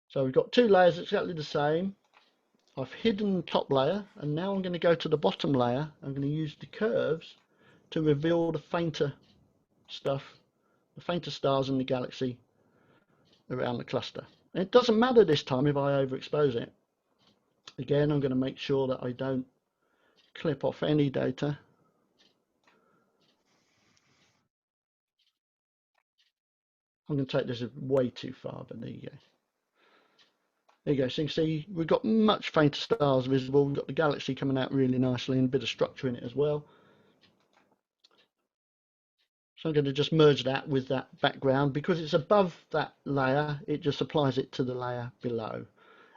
so we've got two layers exactly the same. I've hidden the top layer, and now I'm going to go to the bottom layer. I'm going to use the curves to reveal the fainter stuff, the fainter stars in the galaxy around the cluster. And it doesn't matter this time if I overexpose it. Again, I'm going to make sure that I don't clip off any data. I'm going to take this way too far, but there you go. There you go. So you can see we've got much fainter stars visible. We've got the galaxy coming out really nicely and a bit of structure in it as well. So I'm going to just merge that with that background. Because it's above that layer, it just applies it to the layer below.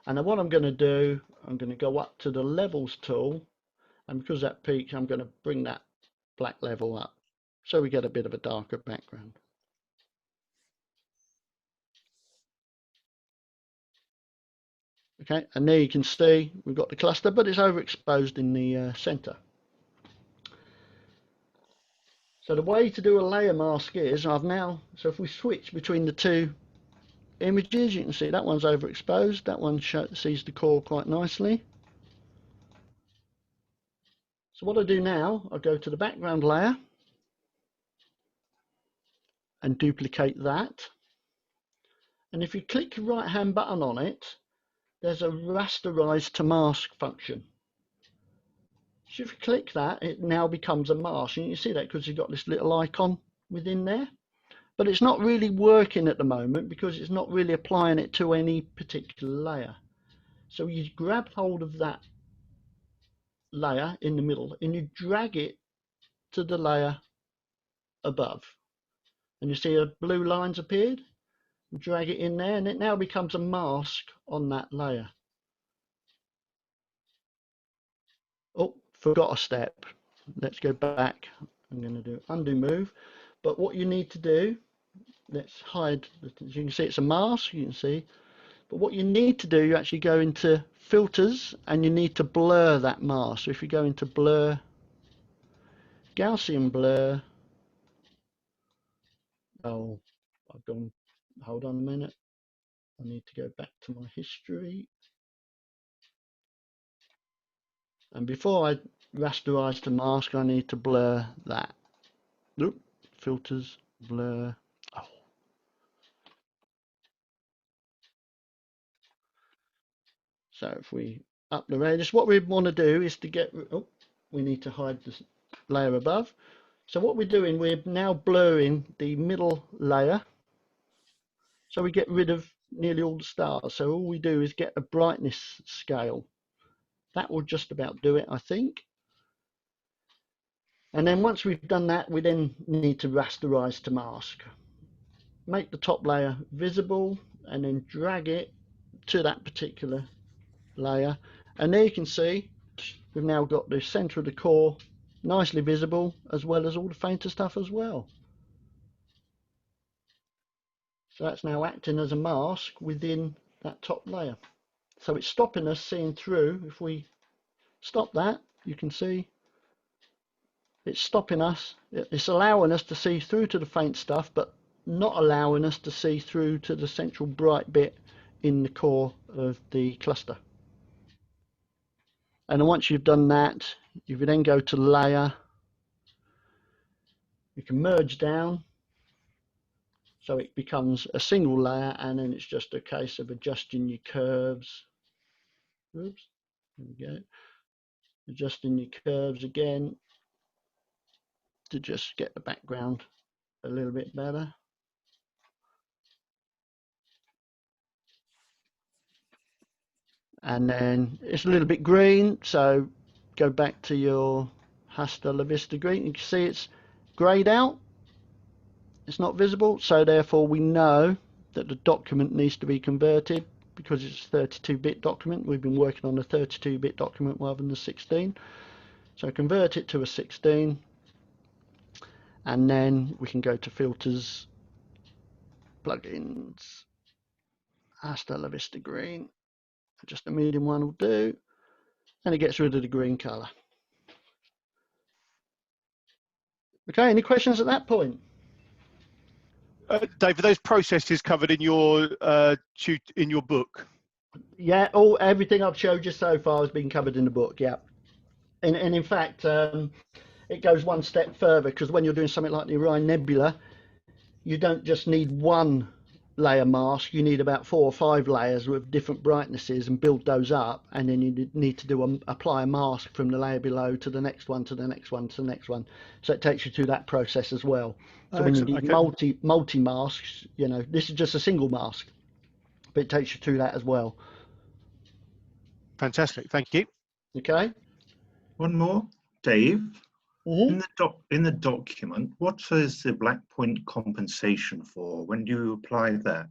And then what I'm going to do, I'm going to go up to the levels tool, and because that peak, I'm going to bring that black level up so we get a bit of a darker background. Okay, and there you can see we've got the cluster, but it's overexposed in the center. So the way to do a layer mask is, so if we switch between the two images, you can see that one's overexposed, that one sees the core quite nicely. So what I do now, I go to the background layer and duplicate that. And if you click the right hand button on it, there's a rasterize to mask function. So if you click that, it now becomes a mask. And you see that because you've got this little icon within there. But it's not really working at the moment because it's not really applying it to any particular layer. So you grab hold of that layer in the middle and you drag it to the layer above. And you see a blue line's appeared. Drag it in there and it now becomes a mask on that layer. Oh, forgot a step. Let's go back. I'm going to do undo move. But what you need to do, let's hide. As you can see, it's a mask. You can see. But what you need to do, you actually go into filters and you need to blur that mask. So if you go into blur, Gaussian blur. Oh, I've gone. Hold on a minute. I need to go back to my history. And before I rasterize the mask, I need to blur that. Oop, filters, blur. Oh. So if we up the radius, what we want to do is to get, oh, we need to hide this layer above. So what we're doing, we're now blurring the middle layer. So we get rid of nearly all the stars. So all we do is get a brightness scale. That will just about do it, I think. And then once we've done that, we then need to rasterize to mask. Make the top layer visible and then drag it to that particular layer. And there you can see we've now got the center of the core nicely visible, as well as all the fainter stuff as well. So that's now acting as a mask within that top layer. So it's stopping us seeing through. If we stop that, you can see it's stopping us. It's allowing us to see through to the faint stuff, but not allowing us to see through to the central bright bit in the core of the cluster. And then once you've done that, you then go to layer. You can merge down so it becomes a single layer, and then it's just a case of adjusting your curves. Oops, there we go. Adjusting your curves again to just get the background a little bit better. And then it's a little bit green, so go back to your Hasta La Vista green. You can see it's grayed out. It's not visible, so therefore we know that the document needs to be converted because it's a 32-bit document. We've been working on a 32-bit document rather than a 16. So convert it to a 16, and then we can go to filters, plugins, Hasta La Vista green. Just a medium one will do, and it gets rid of the green color. Okay, any questions at that point? Dave, are those processes covered in your book? Yeah, everything I've showed you so far has been covered in the book. Yeah, and in fact, it goes one step further, because when you're doing something like the Orion Nebula, you don't just need one layer mask, you need about 4 or 5 layers with different brightnesses and build those up, and then you need to apply a mask from the layer below to the next one, to the next one, to the next one. So it takes you through that process as well. So when you need multi masks, you know, this is just a single mask, but it takes you through that as well. Fantastic, thank you. Okay. One more, Dave. Mm-hmm. In the document, what is the black point compensation for? When do you apply that?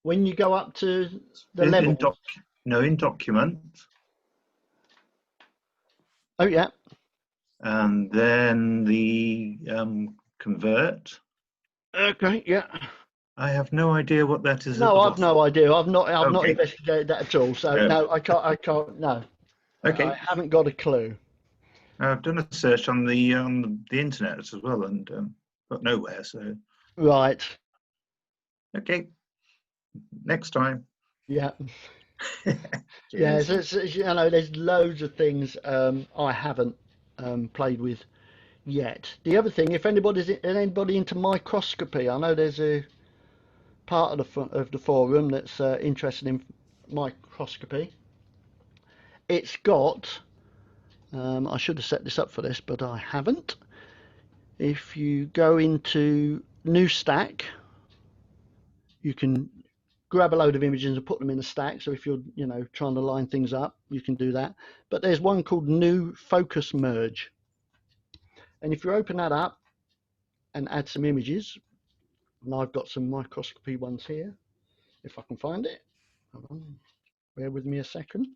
When you go up to the level. In document. Oh yeah. And then the convert. Okay. Yeah. I have no idea what that is. No, I've no idea. I've not Okay. investigated that at all. So no, I can't. No. Okay. I haven't got a clue. I've done a search on the internet as well, and got nowhere. So. Right. Okay. Next time. Yeah. Yeah. So you know, there's loads of things I haven't played with yet. The other thing, if anybody into microscopy, I know there's a part of the forum that's interested in microscopy. It's got, I should have set this up for this, but I haven't. If you go into new stack, you can grab a load of images and put them in a stack. So if you're, you know, trying to line things up, you can do that. But there's one called new focus merge. And if you open that up and add some images, and I've got some microscopy ones here, if I can find it. Hold on, bear with me a second.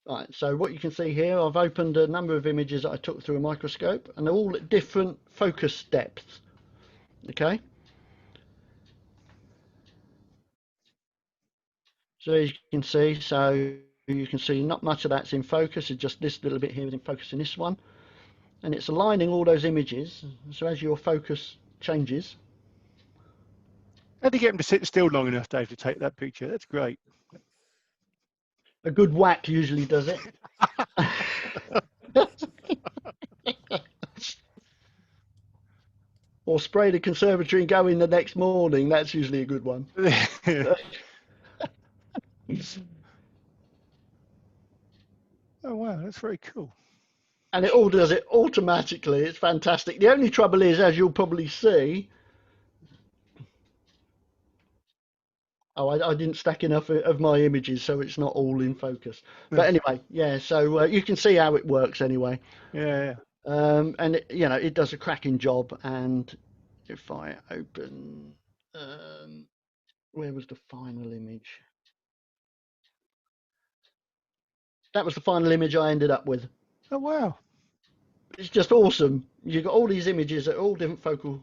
Right, so what you can see here, I've opened a number of images that I took through a microscope, and they're all at different focus depths. Okay. So as you can see not much of that's in focus, it's just this little bit here is in focus in this one. And it's aligning all those images, so as your focus changes. How do you get them to sit still long enough, Dave, to take that picture? That's great. A good whack usually does it. Or spray the conservatory and go in the next morning. That's usually a good one. Oh, wow, that's very cool. And it all does it automatically. It's fantastic. The only trouble is, as you'll probably see, I didn't stack enough of my images, so it's not all in focus. But anyway, yeah, so you can see how it works anyway. Yeah. And you know, it does a cracking job. And if I open, where was the final image? That was the final image I ended up with. Oh, wow. It's just awesome. You've got all these images at all different focal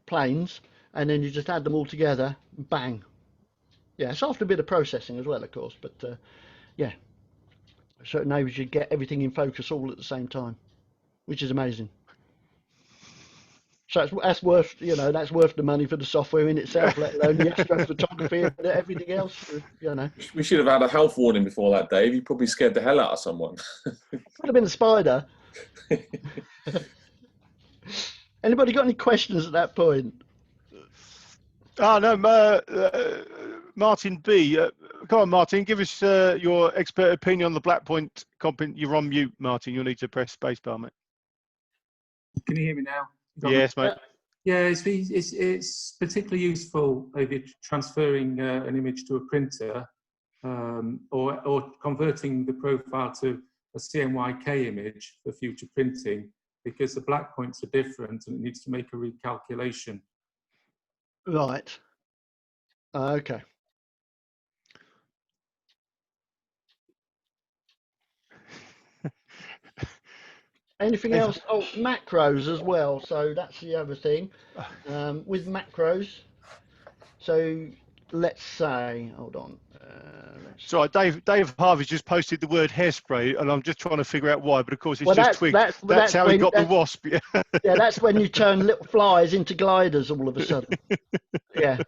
planes, and then you just add them all together, bang. Yeah, it's after a bit of processing as well, of course, but yeah. So it enables you to get everything in focus all at the same time, which is amazing. So that's worth, you know, that's worth the money for the software in itself, let alone the astrophotography and everything else, you know. We should have had a health warning before that, Dave. You probably scared the hell out of someone. Could have been a spider. Anybody got any questions at that point? Oh, no, Martin B. Come on, Martin, give us your expert opinion on the black point comp. You're on mute, Martin. You'll need to press spacebar, mate. Can you hear me now? Yes, mate. Yeah, it's particularly useful if you're transferring an image to a printer or converting the profile to a CMYK image for future printing, because the black points are different and it needs to make a recalculation. Right. Okay. Anything else? Oh, macros as well. So that's the other thing. With macros, so let's say, hold on. Sorry, Dave Harvey's just posted the word hairspray, and I'm just trying to figure out why. But of course, it's Well, just twigs. That's how he got the wasp. Yeah. Yeah, that's when you turn little flies into gliders all of a sudden. Yeah.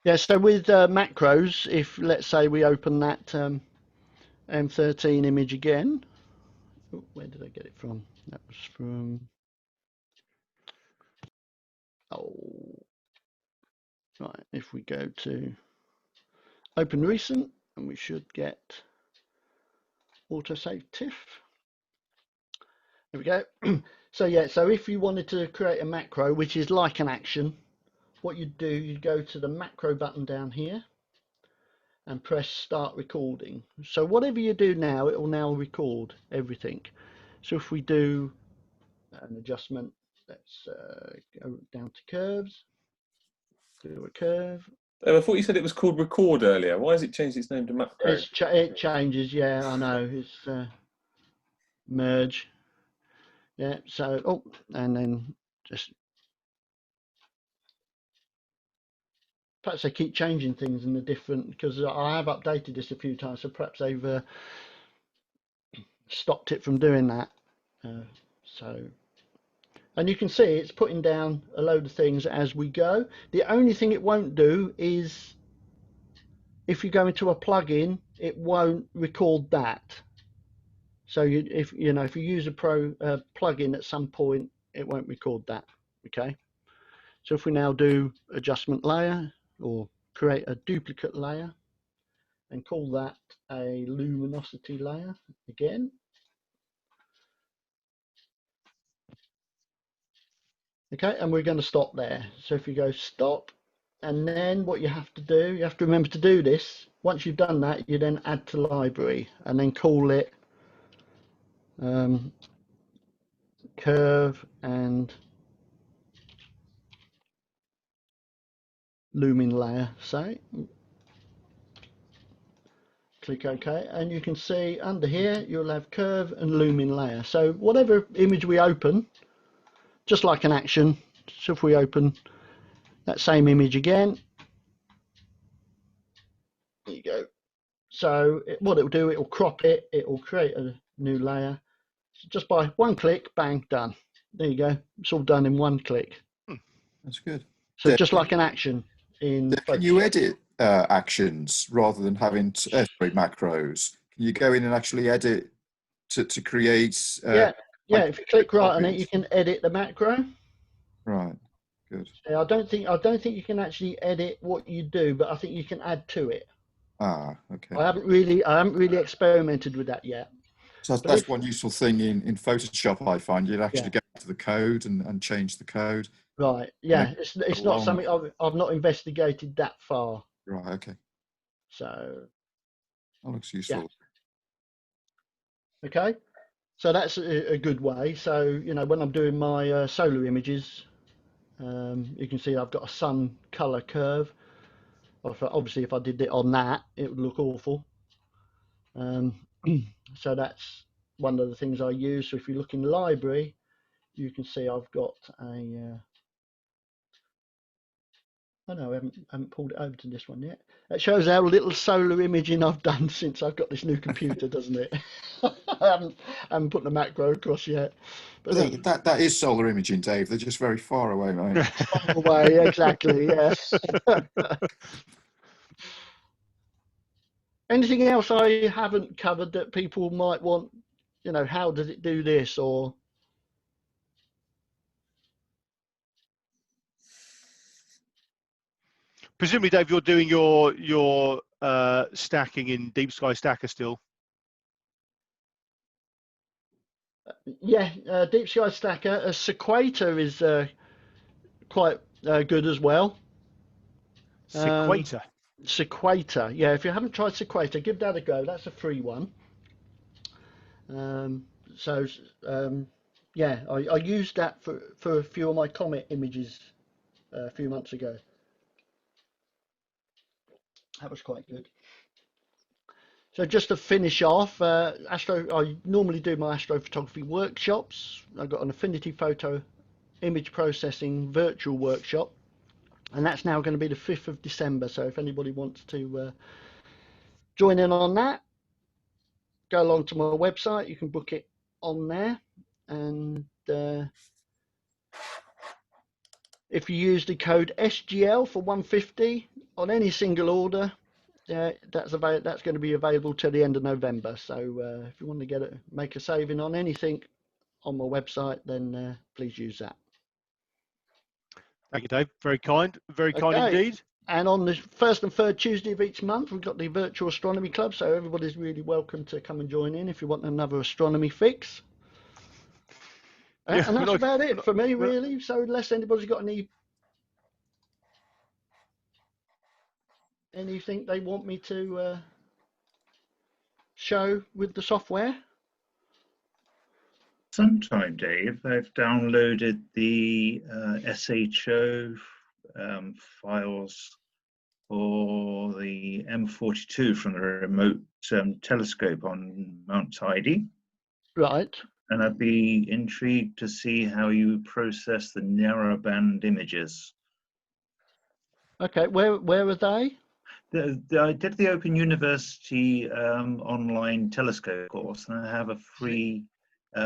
Yeah. So with macros, if let's say we open that M13 image again, oh, where did I get it from? That was from. Oh. Right, if we go to open recent, and we should get autosave TIFF. There we go. So yeah, so if you wanted to create a macro, which is like an action, what you'd do, you'd go to the macro button down here and press start recording. So whatever you do now, it will now record everything. So if we do an adjustment, let's go down to curves, do a curve. I thought you said it was called record earlier. Why has it changed its name to macro? It changes, yeah, I know. It's merge. Yeah, so, oh, and then just, perhaps they keep changing things in the different, because I have updated this a few times, so perhaps they've stopped it from doing that. So, and you can see it's putting down a load of things as we go. The only thing it won't do is if you go into a plugin, it won't record that. So if you use a plugin at some point, it won't record that. Okay. So if we now do adjustment layer or create a duplicate layer and call that a luminosity layer again. Okay, and we're going to stop there. So if you go stop, and then what you have to do, you have to remember to do this. Once you've done that, you then add to library and then call it curve and lumin layer, say. Click OK, and you can see under here you'll have curve and lumin layer. So whatever image we open, just like an action, so if we open that same image again, there you go. So what it'll do, it'll crop it, it will create a new layer. So just by one click, bang, done. There you go. It's all done in one click. That's good. So just like an action in Can you edit actions rather than having macros? Can you go in and actually edit to create? Yeah, if you click right on it, you can edit the macro. Right. Good. Yeah, I don't think you can actually edit what you do, but I think you can add to it. Ah, okay. I haven't really experimented with that yet. So that's one useful thing in Photoshop, I find. You'd actually go to the code and change the code. Right. Yeah, it's not something I've not investigated that far. Right. Okay. So that looks useful. Yeah. Okay. So that's a good way. So when I'm doing my solar images, you can see I've got a sun color curve. Obviously, if I did it on that, it would look awful. So that's one of the things I use. So if you look in the library, you can see I've got a. Oh no, I haven't pulled it over to this one yet. It shows how little solar imaging I've done since I've got this new computer, doesn't it? I haven't put the macro across yet. But that is solar imaging, Dave. They're just very far away, mate. Far away, exactly. Yes. Anything else I haven't covered that people might want you know, how does it do this? Or Presumably, Dave, you're doing your stacking in Deep Sky Stacker still. yeah, Deep Sky Stacker. Sequator is quite good as well. Sequator. Sequator, yeah. If you haven't tried Sequator, give that a go. That's a free one. Yeah, I used that for a few of my comet images a few months ago. That was quite good. So just to finish off, I normally do my astrophotography workshops. I've got an Affinity Photo image processing virtual workshop, and that's now going to be the 5th of December. So if anybody wants to join in on that, go along to my website. You can book it on there, and if you use the code SGL for 150 on any single order, that's going to be available till the end of November. So if you want to make a saving on anything on my website, then please use that. Thank you, Dave. Very kind indeed. And on the first and third Tuesday of each month, we've got the Virtual Astronomy Club, so everybody's really welcome to come and join in if you want another astronomy fix. Yeah, and that's about it for me, really. So unless anybody's got anything they want me to show with the software. Sometime, Dave, I've downloaded the SHO files for the M42 from the remote telescope on Mount Tidy. Right. And I'd be intrigued to see how you process the narrowband images. Okay, where are they? I did the Open University online telescope course, and I have a free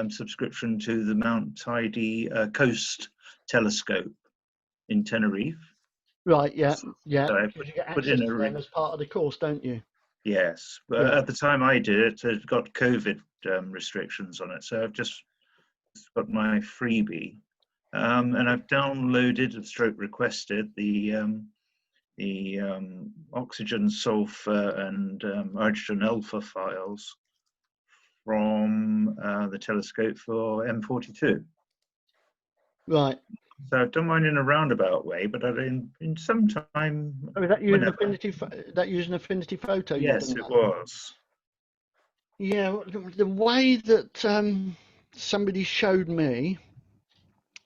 subscription to the Mount Tidy Coast telescope in Tenerife. Right, yeah, yeah. So I You get access to them as part of the course, don't you? Yes, but at the time I did it, it got COVID restrictions on it, so I've just got my freebie, and I've downloaded, stroke requested, the oxygen, sulfur, and hydrogen alpha files from the telescope for M42. Right. So I've done mine in a roundabout way, but in some time. Oh, is that using Affinity Photo? Yes, it was. Yeah, the way that somebody showed me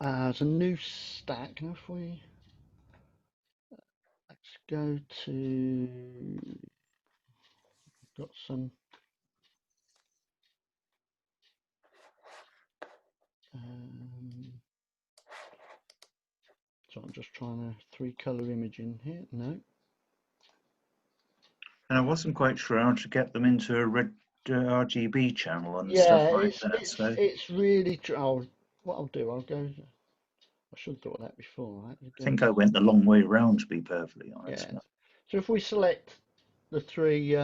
as a new stack. Now if let's go to, got some. So I'm just trying a 3-color image in here. No. And I wasn't quite sure how to get them into a red RGB channel and stuff like that. So it's really. What I'll do, I'll go. I should have thought of that before. Right? I think I went the long way round, to be perfectly honest. Yeah. So if we select the 3.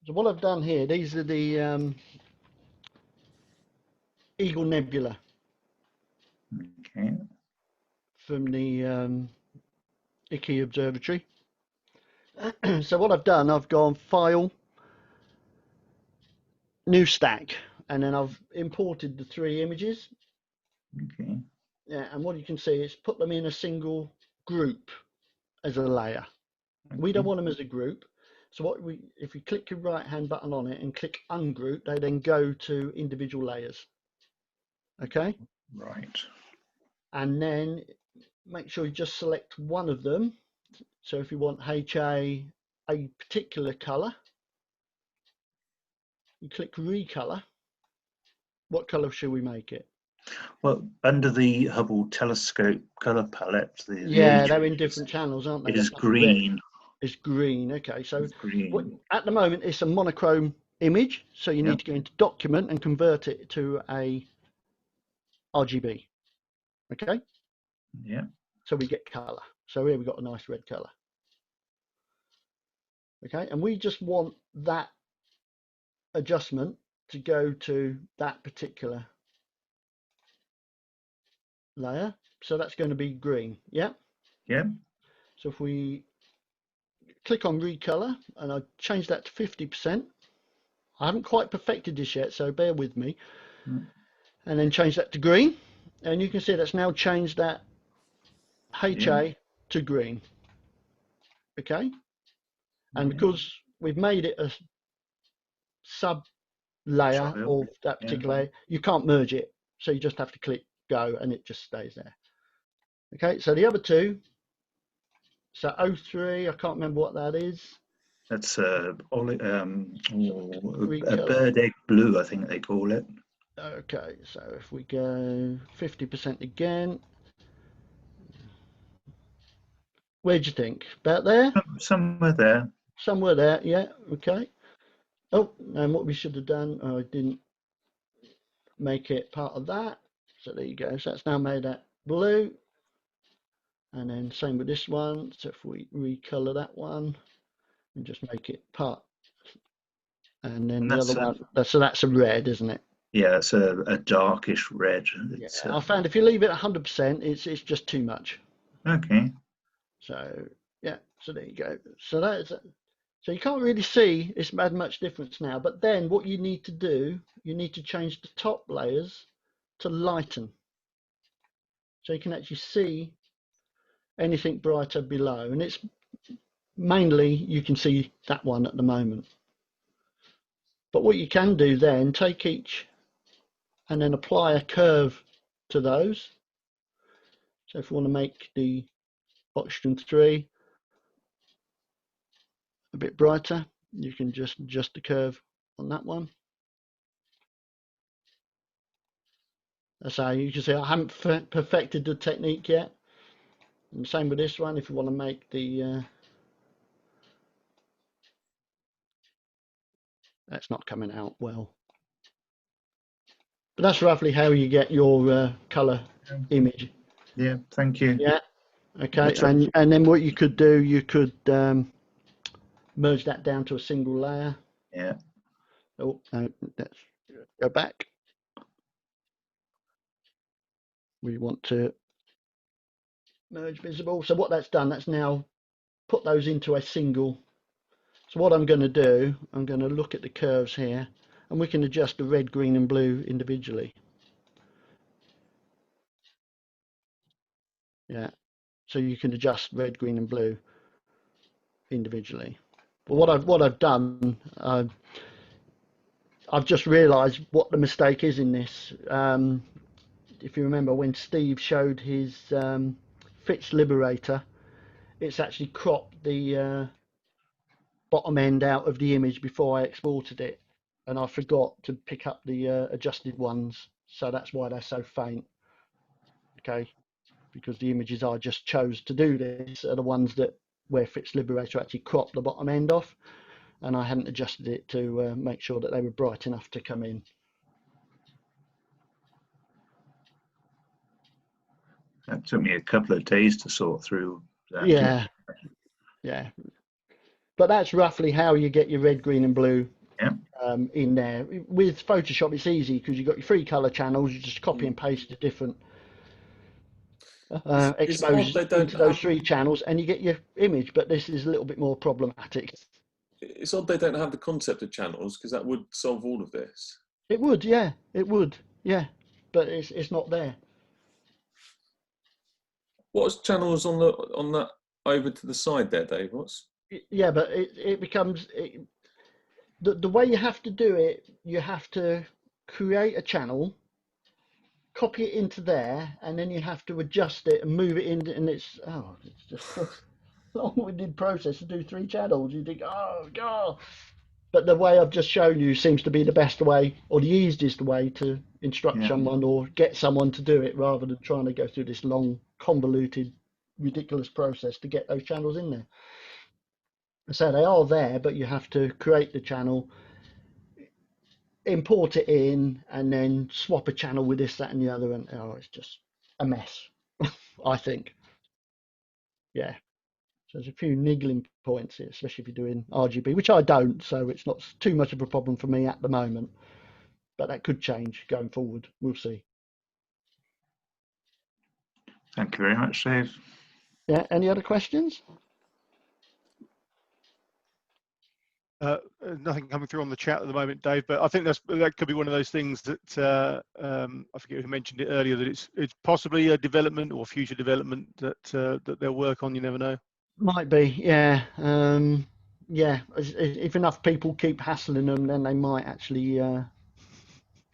So what I've done here, these are the Eagle Nebula. Okay. From the Icky Observatory. So what I've done, I've gone File, New Stack, and then I've imported the 3 images. Okay. Yeah, and what you can see is put them in a single group as a layer. Okay. We don't want them as a group. So if you click your right-hand button on it and click Ungroup, they then go to individual layers. Okay. Right. And then make sure you just select one of them. So if you want HA a particular color, you click Recolor. What color should we make it? Well, under the Hubble telescope color palette, they're in different channels, aren't they? It is green. Red. It's green. Okay, so green. At the moment it's a monochrome image, so you need to go into Document and convert it to a RGB. Okay. Yeah. So we get color. So here we've got a nice red color. Okay, and we just want that adjustment to go to that particular layer. So that's going to be green. Yeah. Yeah. So if we click on recolor and I change that to 50%, I haven't quite perfected this yet, so bear with me. And then change that to green, and you can see that's now changed that HA to green. Okay, and because we've made it a sub layer of that particular layer, you can't merge it, so you just have to click go and it just stays there. Okay, so the other two, so 03, I can't remember what that is. That's a bird egg blue, I think they call it. Okay, so if we go 50% again, where do you think? About there? Somewhere there. Somewhere there, yeah, okay. Oh, and what we should have done, I didn't make it part of that. So there you go. So that's now made that blue. And then same with this one. So if we recolor that one and just make it part. And then the other one, so that's a red, isn't it? Yeah, it's a darkish red. It's, I found if you leave it 100%, it's just too much. Okay. So yeah, so there you go. So that is, so you can't really see it's made much difference now. But then what you need to do, you need to change the top layers to lighten, so you can actually see anything brighter below. And it's mainly you can see that one at the moment. But what you can do then, take each and then apply a curve to those. So if you want to make the oxygen 3 a bit brighter, you can just adjust the curve on that one. That's how you can see I haven't perfected the technique yet. And same with this one, if you want to make the that's not coming out well. But that's roughly how you get your color image. Yeah, thank you. Yeah. Okay, and then what you could do, you could merge that down to a single layer. Yeah. Oh, no, let's go back. We want to merge visible. So what that's done, that's now put those into a single. So what I'm going to do, I'm going to look at the curves here, and we can adjust the red, green, and blue individually. Yeah. So you can adjust red, green, and blue individually. But what I've done, I've just realised what the mistake is in this. If you remember when Steve showed his Fitch Liberator, it's actually cropped the bottom end out of the image before I exported it, and I forgot to pick up the adjusted ones, so that's why they're so faint. Okay, because the images I just chose to do this are the ones that where Fitch Liberator actually cropped the bottom end off, and I hadn't adjusted it to make sure that they were bright enough to come in. That took me a couple of days to sort through that. Yeah, yeah. But that's roughly how you get your red, green, and blue in there. With Photoshop, it's easy because you've got your 3 color channels. You just copy and paste the different exposures into those 3 channels, and you get your image. But this is a little bit more problematic. It's odd they don't have the concept of channels, because that would solve all of this. It would, yeah, it would, yeah. But it's not there. What's channels on that over to the side there, Dave? What's? Yeah, but it becomes the way you have to do it. You have to create a channel, copy it into there, and then you have to adjust it and move it in. And it's just a long-winded process to do 3 channels. You think, oh god. But the way I've just shown you seems to be the best way, or the easiest way to instruct someone or get someone to do it, rather than trying to go through this long, convoluted, ridiculous process to get those channels in there. So they are there, but you have to create the channel, import it in, and then swap a channel with this, that, and the other. And it's just a mess, I think. Yeah. So there's a few niggling points here, especially if you're doing RGB, which I don't, so it's not too much of a problem for me at the moment. But that could change going forward. We'll see. Thank you very much, Dave. Yeah, any other questions? Nothing coming through on the chat at the moment, Dave, but I think that could be one of those things that I forget who mentioned it earlier, that it's possibly a development or future development that they'll work on. You never know. Might be, yeah. Yeah, if enough people keep hassling them, then they might actually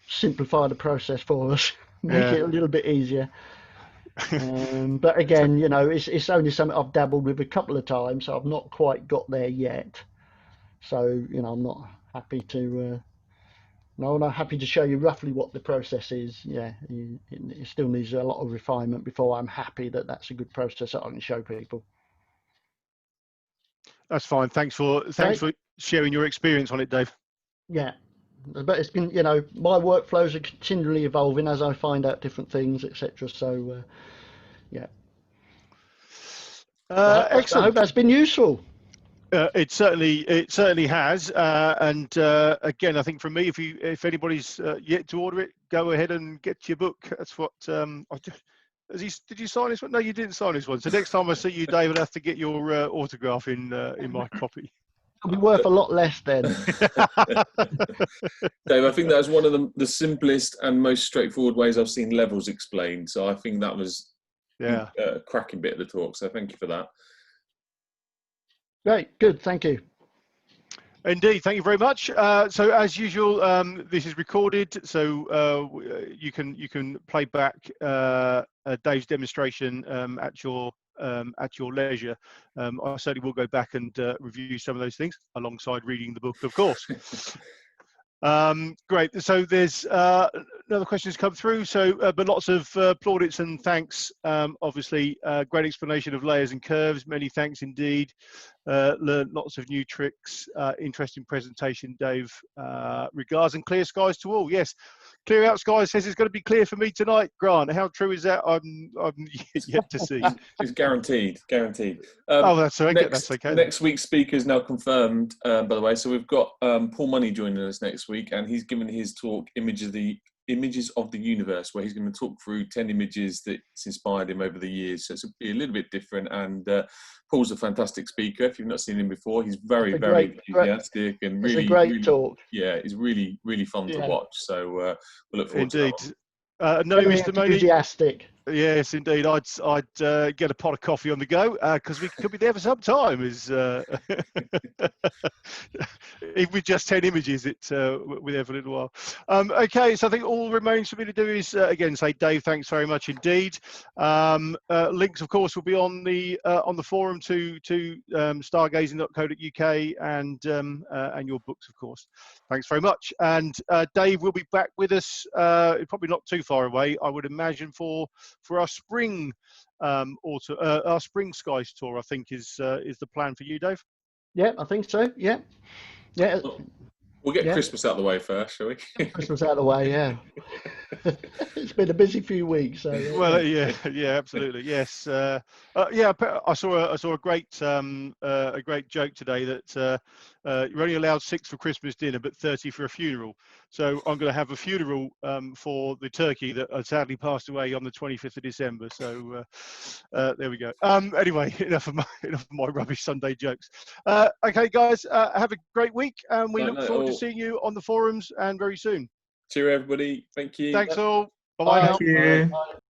simplify the process for us, make it a little bit easier. But again, you know, it's only something I've dabbled with a couple of times, so I've not quite got there yet. So, you know, I'm not happy to not happy to show you roughly what the process is. Yeah, it still needs a lot of refinement before I'm happy that that's a good process that I can show people. That's fine. Thanks for sharing your experience on it, Dave. Yeah, but it's been, you know, my workflows are continually evolving as I find out different things, etc. So, yeah. Excellent. I hope that's been useful. It certainly has, and again, I think for me, if anybody's yet to order it, go ahead and get your book. That's what did you sign this one? No, you didn't sign this one. So next time I see you, Dave, I'll have to get your autograph in my copy. It'll be worth a lot less then. Dave, I think that was one of the simplest and most straightforward ways I've seen levels explained. So I think that was a cracking bit of the talk. So thank you for that. Great, good, thank you. Indeed, thank you very much. So as usual, this is recorded, so you can play back Dave's demonstration at your leisure. I certainly will go back and review some of those things alongside reading the book, of course. Great. So there's another questions come through. So, but lots of plaudits and thanks. Obviously, great explanation of layers and curves. Many thanks indeed. Learned lots of new tricks. Interesting presentation, Dave. Regards and clear skies to all. Yes, clear out skies says it's going to be clear for me tonight. Grant, how true is that? I'm yet to see. It's guaranteed. Oh, that's okay. That's okay. Next week's speaker is now confirmed, by the way. So we've got Paul Money joining us next week, and he's given his talk, Images of the Universe, where he's going to talk through 10 images that's inspired him over the years. So it's a little bit different, and Paul's a fantastic speaker. If you've not seen him before, he's very enthusiastic and really, it's a great talk. Yeah, it's really, really fun to watch. So we look forward to that one. No, Mr. Money. Enthusiastic. Yes, indeed. I'd get a pot of coffee on the go because we could be there for some time. Even with just 10 images, we're there for a little while. Okay, so I think all remains for me to do is again say, Dave, thanks very much indeed. Links, of course, will be on the forum to stargazing.co.uk and your books, of course. Thanks very much. And Dave will be back with us, probably not too far away, I would imagine, for our spring our spring skies tour. I think is the plan for you, Dave. Yeah, I think so. Yeah. We'll get Christmas out of the way first, shall we? Christmas out of the way, yeah. It's been a busy few weeks. So, well, yeah, absolutely, yes. I saw a great joke today that you're only allowed 6 for Christmas dinner, but 30 for a funeral. So I'm going to have a funeral for the turkey that sadly passed away on the 25th of December. So there we go. Anyway, enough of my rubbish Sunday jokes. Okay, guys, have a great week, and we look forward to seeing you on the forums and very soon. Cheerio, everybody. Thank you. Thanks all. Bye now. Thank you. Bye.